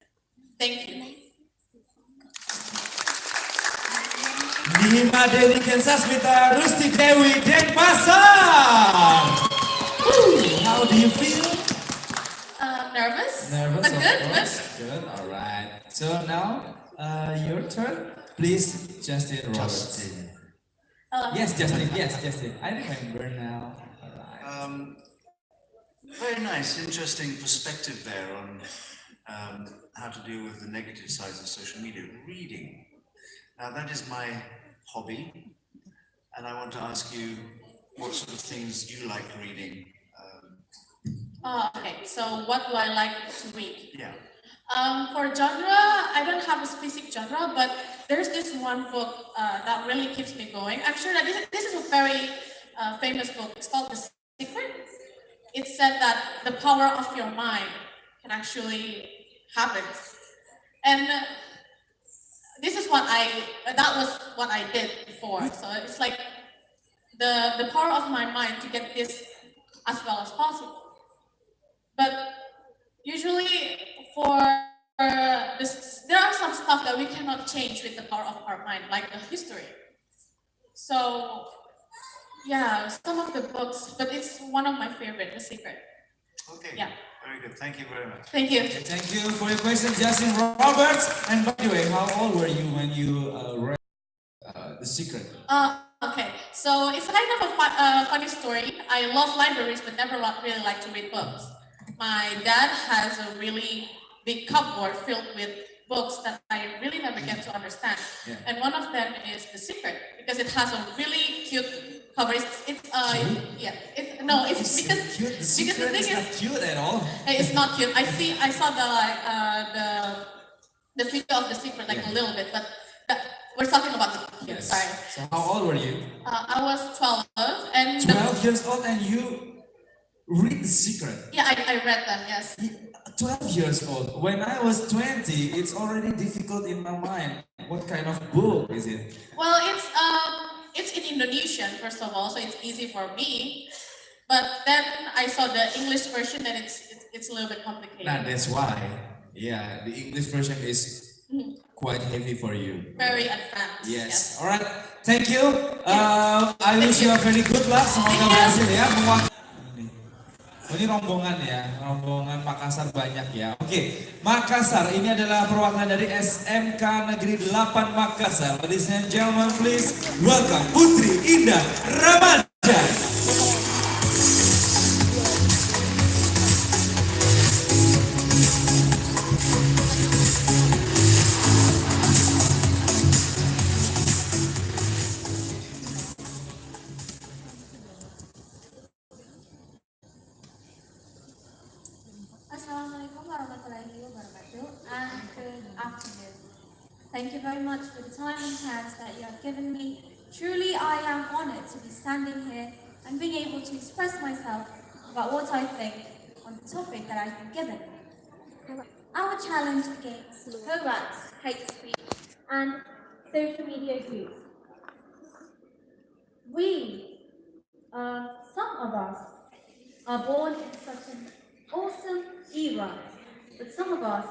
Speaker 1: Thank you.
Speaker 2: Lima Dewi Kensasmita Rustik Dewi Denpasar. How do you feel?
Speaker 1: Nervous?
Speaker 2: Nervous,
Speaker 1: But
Speaker 2: of
Speaker 1: good,
Speaker 2: course. Good, all right. So now, your turn. Please, Justin Roberts. Yes, Justin. Yes, Justin. I remember now. All right.
Speaker 6: Very nice, interesting perspective there on how to deal with the negative sides of social media. Reading. Now that is my hobby, and I want to ask you what sort of things you like reading.
Speaker 11: Okay, so what do I like to read?
Speaker 6: Yeah.
Speaker 11: For genre, I don't have a specific genre, but there's this one book that really keeps me going. Actually, this is a very famous book. It's called The Secret. It said that the power of your mind can actually happen. And this is what that was what I did before. So it's like the power of my mind to get this as well as possible. But usually for this, there are some stuff that we cannot change with the power of our mind, like the history. So yeah, some of the books, but it's one of my favorite, The Secret.
Speaker 6: Okay.
Speaker 11: Yeah.
Speaker 6: Very good. Thank you very much.
Speaker 11: Thank you.
Speaker 2: Okay, thank you for your question, Justin Roberts. And by the way, how old were you when you read The Secret?
Speaker 11: Okay, so it's kind of a funny story. I love libraries, but never really like to read books. My dad has a really big cupboard filled with books that I really never get to understand.
Speaker 2: Yeah.
Speaker 11: And one of them is The Secret, because it has a really cute cover.
Speaker 2: Cute?
Speaker 11: Yeah, no, it's
Speaker 2: It's
Speaker 11: because
Speaker 2: cute. The
Speaker 11: because
Speaker 2: Secret
Speaker 11: the thing
Speaker 2: is not cute at all.
Speaker 11: it's not cute. I saw the video of The Secret like
Speaker 2: Yeah.
Speaker 11: a little bit, but we're talking about the cute.
Speaker 2: Yes.
Speaker 11: Sorry.
Speaker 2: So how old were you?
Speaker 11: I was 12 and
Speaker 2: 12 years old and you read The Secret.
Speaker 11: yeah, I read them. Yes.
Speaker 2: 12 years old. When I was 20, it's already difficult in my mind. What kind of book is it?
Speaker 11: Well, it's in Indonesian first of all, so it's easy for me. But then I saw the English version, and it's a little bit complicated.
Speaker 2: Nah, that's why. Yeah, the English version is quite heavy for you.
Speaker 11: Very advanced.
Speaker 2: Yes. All right. Thank you. I wish you a very good luck. Semoga berhasil ya. Ini rombongan ya, rombongan Makassar banyak ya. Oke, Makassar ini adalah perwakilan dari SMK Negeri 8 Makassar. Ladies and gentlemen, please welcome Putri Indah Ramadan.
Speaker 12: Assalamualaikum warahmatullahi wabarakatuh, and good afternoon. Thank you very much for the time and chance that you have given me. Truly, I am honored to be standing here and being able to express myself about what I think on the topic that I've been given. Our challenge against hoax, hate speech, and social media use. Some of us are born in such an awesome era, but some of us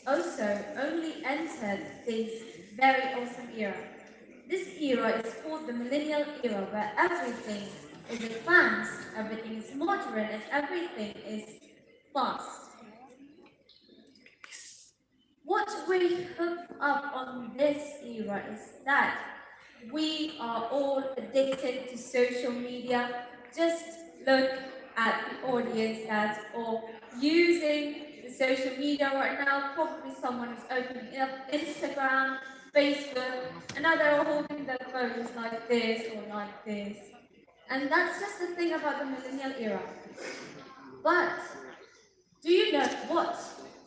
Speaker 12: also only entered this very awesome era. This era is called the millennial era, where everything is advanced, everything is modern, and everything is fast. What we hook up on this era is that we are all addicted to social media. Just look at the audience that are using the social media right now. Probably someone is opening up Instagram, Facebook, and now they're all holding their phones like this or like this. And that's just the thing about the millennial era. But do you know what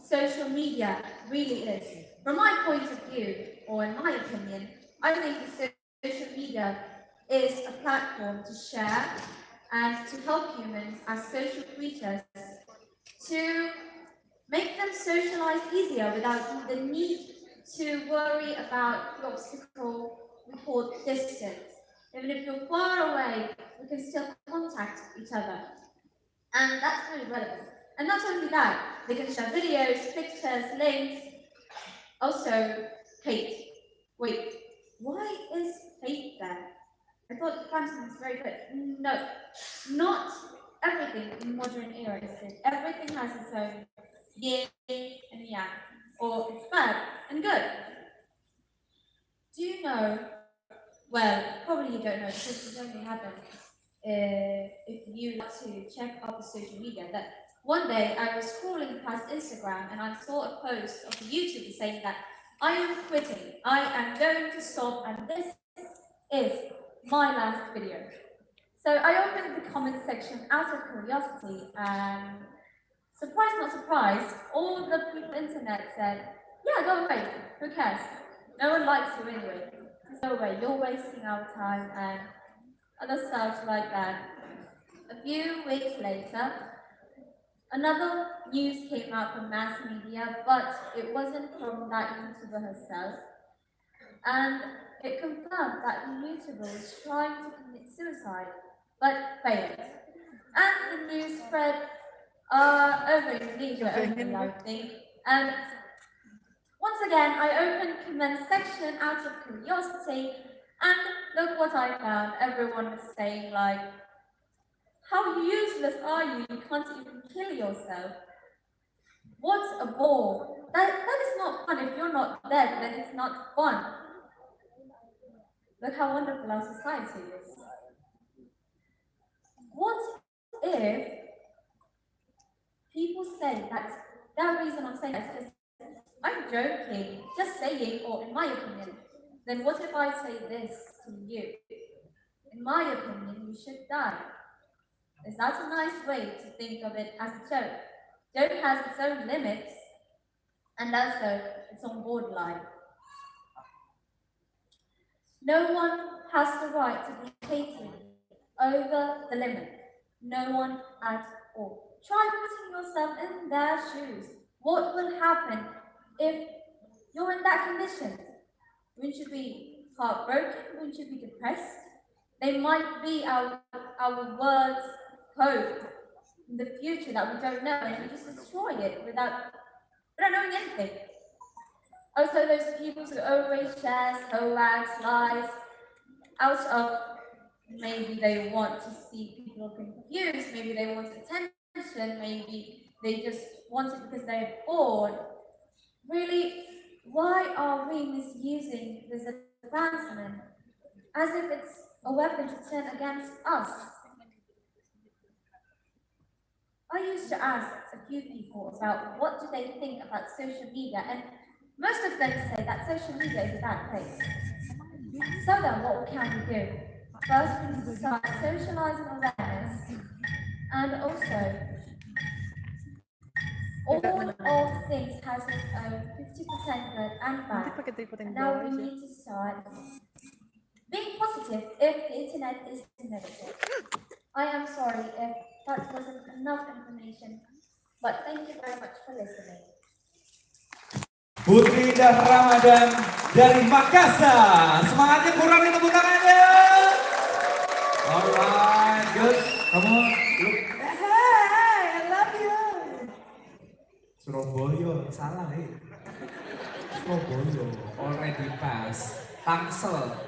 Speaker 12: social media really is? From my point of view, or in my opinion, I think the social media is a platform to share and to help humans as social creatures to make them socialize easier without the need to worry about the obstacle we call distance. Even if you're far away, we can still contact each other. And that's really relevant. And not only that, they can share videos, pictures, links. Also, hate. Wait, why is hate there? I thought the content was very good. No, not everything in modern era is good. Everything has its own yin and yang, or it's bad and good. Do you know? Well, probably you don't know because this only happened if you want to check out the social media, that one day I was scrolling past Instagram and I saw a post of a YouTuber saying that I am quitting, I am going to stop, and this is my last video. So I opened the comment section out of curiosity, and surprise not surprised, all the people on the internet said, yeah, go away, who cares? No one likes you anyway. Just go away, you're wasting our time, and other stuff like that. A few weeks later, another news came out from mass media, but it wasn't from that YouTuber herself. And it confirmed that the YouTuber was trying to commit suicide, but failed. And the news spread over Indonesia only, I think. And once again, I opened comment section out of curiosity, and look what I found. Everyone was saying like, how useless are you? You can't even kill yourself. What a bore. That is not fun. If you're not dead, then it's not fun. Look how wonderful our society is. What if people say that reason I'm saying that is just, I'm joking, just saying, or in my opinion, then what if I say this to you? In my opinion, you should die. Is that a nice way to think of it as a joke? Joke has its own limits, and also its own borderline. No one has the right to be hated over the limit. No one at all. Try putting yourself in their shoes. What will happen if you're in that condition? Wouldn't you be heartbroken? Wouldn't you be depressed? They might be our words hope in the future that we don't know, and we just destroy it without knowing anything. Also, those people who always share hoax, lies, out of maybe they want to see people confused, maybe they want attention, maybe they just want it because they're bored. Really, why are we misusing this advancement as if it's a weapon to turn against us? I used to ask a few people about what do they think about social media, and most of them say that social media is a bad place. So then what can we do? First, we need to start socializing awareness, and also, all of things has its own 50% good and bad. And now we need to start being positive if the internet is negative. I am sorry if that wasn't enough information, but thank you very much for listening.
Speaker 2: Putri dan Ramadan dari Makassar. Semangatnya kurang nih tepuk tangannya. Alright, good. Kamu, look. Hey, I love you. Surabaya, salah Surabaya, already pass. Tangsel.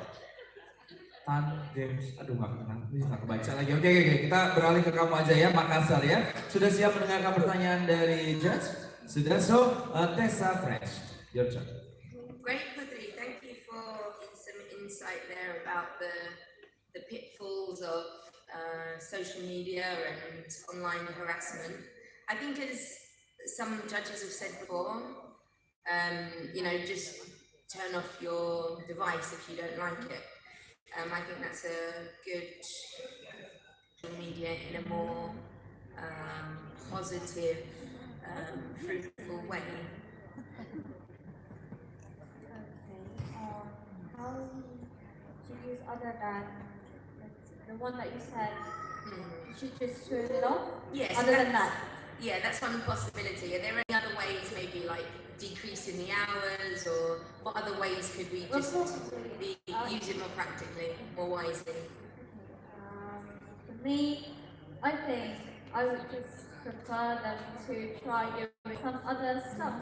Speaker 2: James, aduh nggak kebaca lagi. Oke, kita beralih ke kamu aja ya, Makassar ya. Sudah siap mendengarkan pertanyaan dari judge? Sudah, so Tessa Fresh, your turn.
Speaker 3: Great, Putri. Thank you for some insight there about the pitfalls of social media and online harassment. I think as some judges have said before, just turn off your device if you don't like it. I think that's a good media in a more positive, fruitful way.
Speaker 12: How to use other than the one that you said, you should just turn it off?
Speaker 3: Yes.
Speaker 12: Other than that?
Speaker 3: Yeah, that's one possibility. Are there any other ways, maybe like decreasing the hours, or what other ways could we just use it more practically, more wisely?
Speaker 12: For me, I think I would just prefer them to try doing some other stuff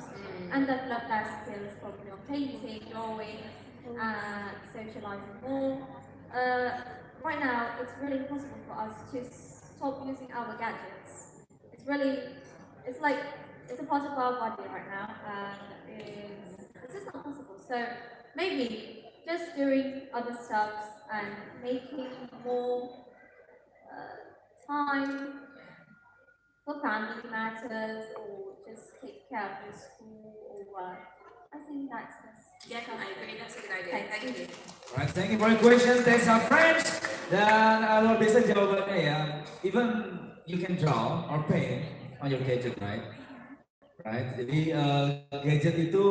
Speaker 12: and develop their skills, probably on painting, drawing, and socializing more. Right now, it's really impossible for us to stop using our gadgets. It's a part of our body right now, and it's just not possible. So maybe just doing other stuff and making more time for family matters or just take care of your school or work. I think that's
Speaker 3: Yeah, I agree. That's a good idea. Thank you.
Speaker 2: Alright, thank you for the question. Thanks our friends. Dan luar biasa jawabannya ya. Even you can draw or paint on your gadget, right? Right. Jadi gadget itu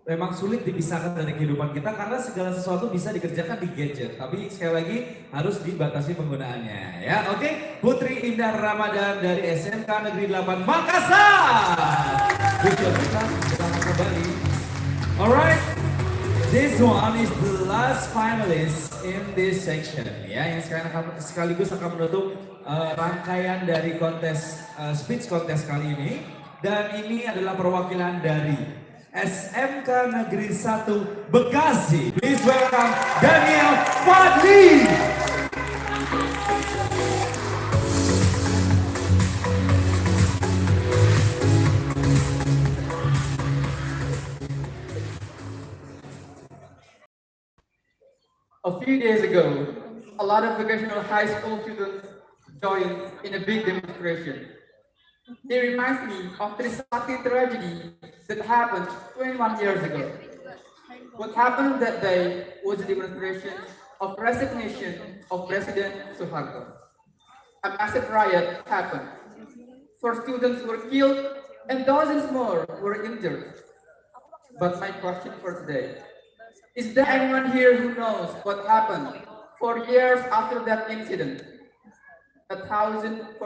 Speaker 2: memang sulit dipisahkan dari kehidupan kita karena segala sesuatu bisa dikerjakan di gadget. Tapi sekali lagi harus dibatasi penggunaannya. Ya, oke. Putri Indah Ramadan dari SMK Negeri 8 Makassar. Kita kembali. Alright. This one is the last finalist in this section, ya, yang sekarang sekaligus akan menutup rangkaian dari kontes speech kontes kali ini. Dan ini adalah perwakilan dari SMK Negeri 1 Bekasi. Please welcome Daniel Fadli.
Speaker 13: A few days ago, a lot of vocational high school students joined in a big demonstration. It reminds me of the Trisakti tragedy that happened 21 years ago. What happened that day was a demonstration of resignation of President Suharto. A massive riot happened. 4 students were killed and dozens more were injured. But my question for today, is there anyone here who knows what happened 4 years after that incident? 1,456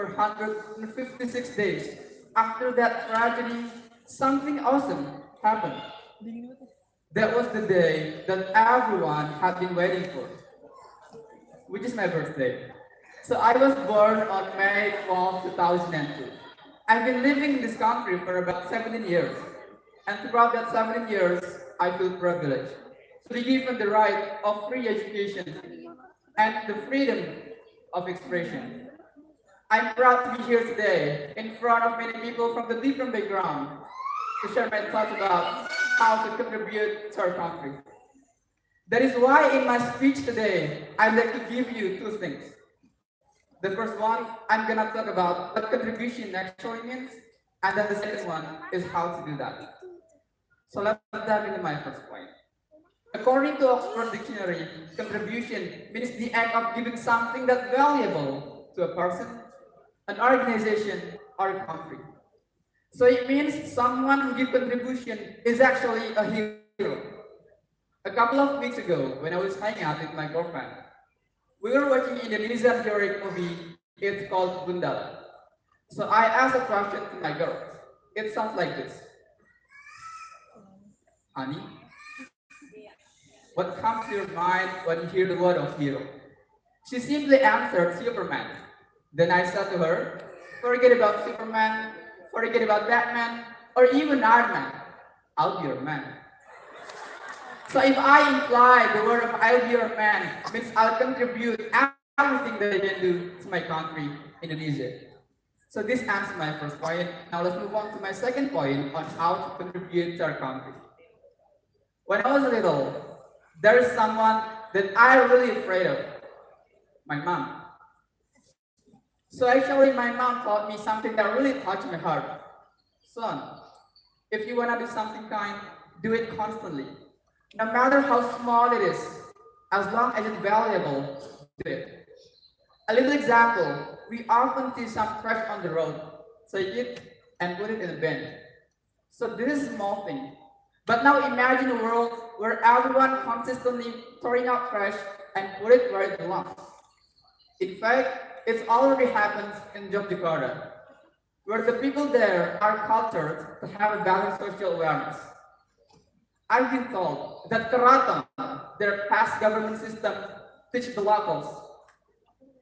Speaker 13: days after that tragedy, something awesome happened. That was the day that everyone had been waiting for, which is my birthday. So I was born on May 12, 2002. I've been living in this country for about 17 years. And throughout that 17 years, I feel privileged to be given the right of free education and the freedom of expression. I'm proud to be here today in front of many people from the different backgrounds to share my thoughts about how to contribute to our country. That is why in my speech today, I'd like to give you 2 things. The first one, I'm gonna talk about what contribution actually means, and then the second one is how to do that. So let's dive into my first point. According to Oxford Dictionary, contribution means the act of giving something that's valuable to a person, an organization, or a country. So it means someone who gives contribution is actually a hero. A couple of weeks ago, when I was hanging out with my girlfriend, we were watching an Indonesian heroic movie. It's called Gundala. So I asked a question to my girl. It sounds like this. Honey, what comes to your mind when you hear the word of hero? She simply answered Superman. Then I said to her, forget about Superman, forget about Batman, or even Iron Man. I'll be your man. So if I imply the word of I'll be your man means I'll contribute everything that I can do to my country, Indonesia. So this answers my first point. Now let's move on to my second point on how to contribute to our country. When I was little, there is someone that I'm really afraid of. My mom. So actually my mom taught me something that really touched my heart. Son, if you want to do something kind, do it constantly. No matter how small it is, as long as it's valuable, do it. A little example, we often see some trash on the road. Take it and put it in a bin. So this is a small thing. But now imagine a world where everyone consistently throwing out trash and put it where it belongs. In fact, it already happens in Yogyakarta, where the people there are cultured to have a better social awareness. I've been told that Keraton, their past government system, teach the locals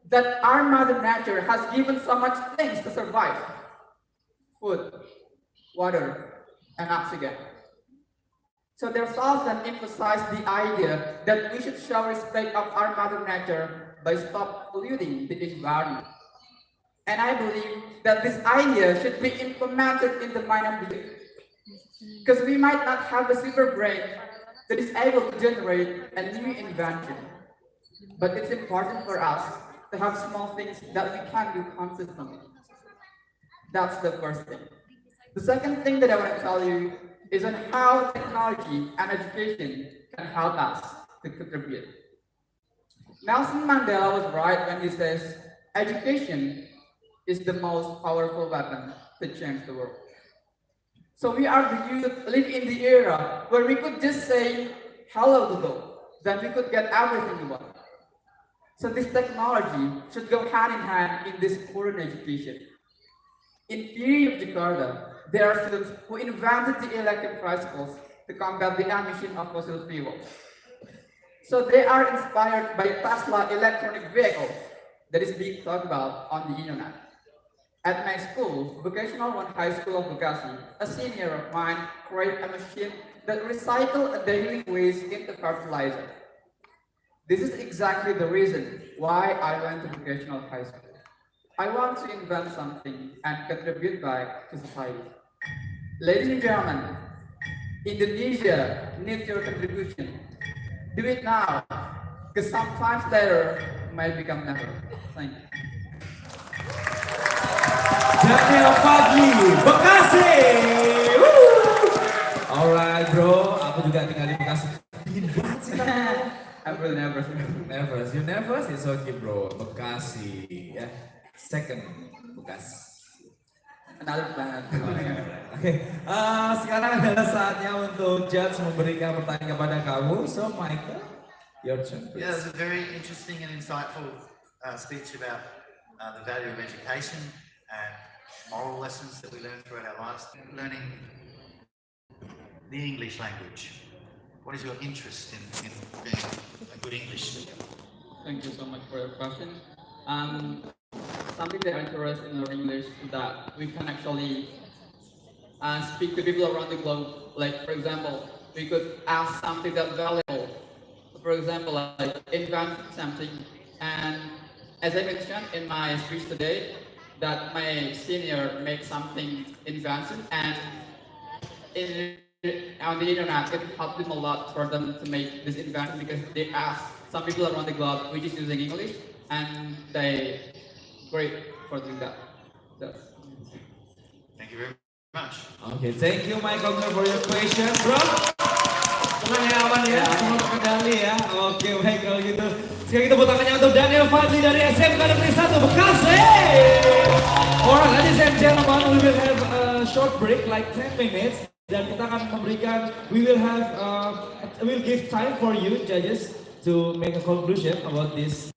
Speaker 13: that our mother nature has given so much things to survive: food, water, and oxygen. So there's often emphasized the idea that we should show respect of our mother nature by stop polluting the environment. And I believe that this idea should be implemented in the mind of the youth. Because we might not have a super brain that is able to generate a new invention. But it's important for us to have small things that we can do consistently. That's the first thing. The second thing that I want to tell you is on how technology and education can help us to contribute. Nelson Mandela was right when he says, education is the most powerful weapon to change the world. So we are the youth live in the era where we could just say hello to go, then we could get everything we want. So this technology should go hand in hand in this foreign education. In PUI of Jakarta, there are students who invented the electric tricycles to combat the emission of fossil fuels. So they are inspired by Tesla electronic vehicle that is being talked about on the internet. At my school, Vocational One High School of Bekasi, a senior of mine created a machine that recycles a daily waste into fertilizer. This is exactly the reason why I went to Vocational High School. I want to invent something and contribute back to society. Ladies and gentlemen, Indonesia needs your contribution. Do it now, because sometimes later might become never. Thank you.
Speaker 2: Daniel Fadli, Bekasi. Woo! Alright bro, aku juga tinggal di Bekasi. Dingin banget sih.
Speaker 13: I'm really nervous.
Speaker 2: Nervous, you nervous? It's okay bro, Bekasi. Ya, second Bekasi.
Speaker 13: Another planet.
Speaker 2: Oke, sekarang adalah saatnya untuk judge memberikan pertanyaan kepada kamu. So Michael, your turn please.
Speaker 10: Yeah, it was a very interesting and insightful speech about the value of education and moral lessons that we learn throughout our lives. Learning the English language. What is your interest in being a good English speaker?
Speaker 13: Thank you so much for your question. Something that I'm interested in learning English is that we can actually speak to people around the globe. Like, for example, we could ask something that's valuable. For example, like invent something. And as I mentioned in my speech today, that my senior made something invention, and on the internet, it helped them a lot for them to make this invention because they asked some people around the globe which is using English, and they great for doing that.
Speaker 10: Thank you very much.
Speaker 2: Okay, thank you Michael for your question, bro. Tenang ya, aman ya, semua terkendali ya. Oke, baik kalau gitu. Sekarang kita buat tangannya untuk Daniel Fadli dari SMK Negeri 1 Bekasi. Alright, ladies and gentlemen, we will have a short break like 10 minutes. Dan kita akan memberikan, we'll give time for you judges to make a conclusion about this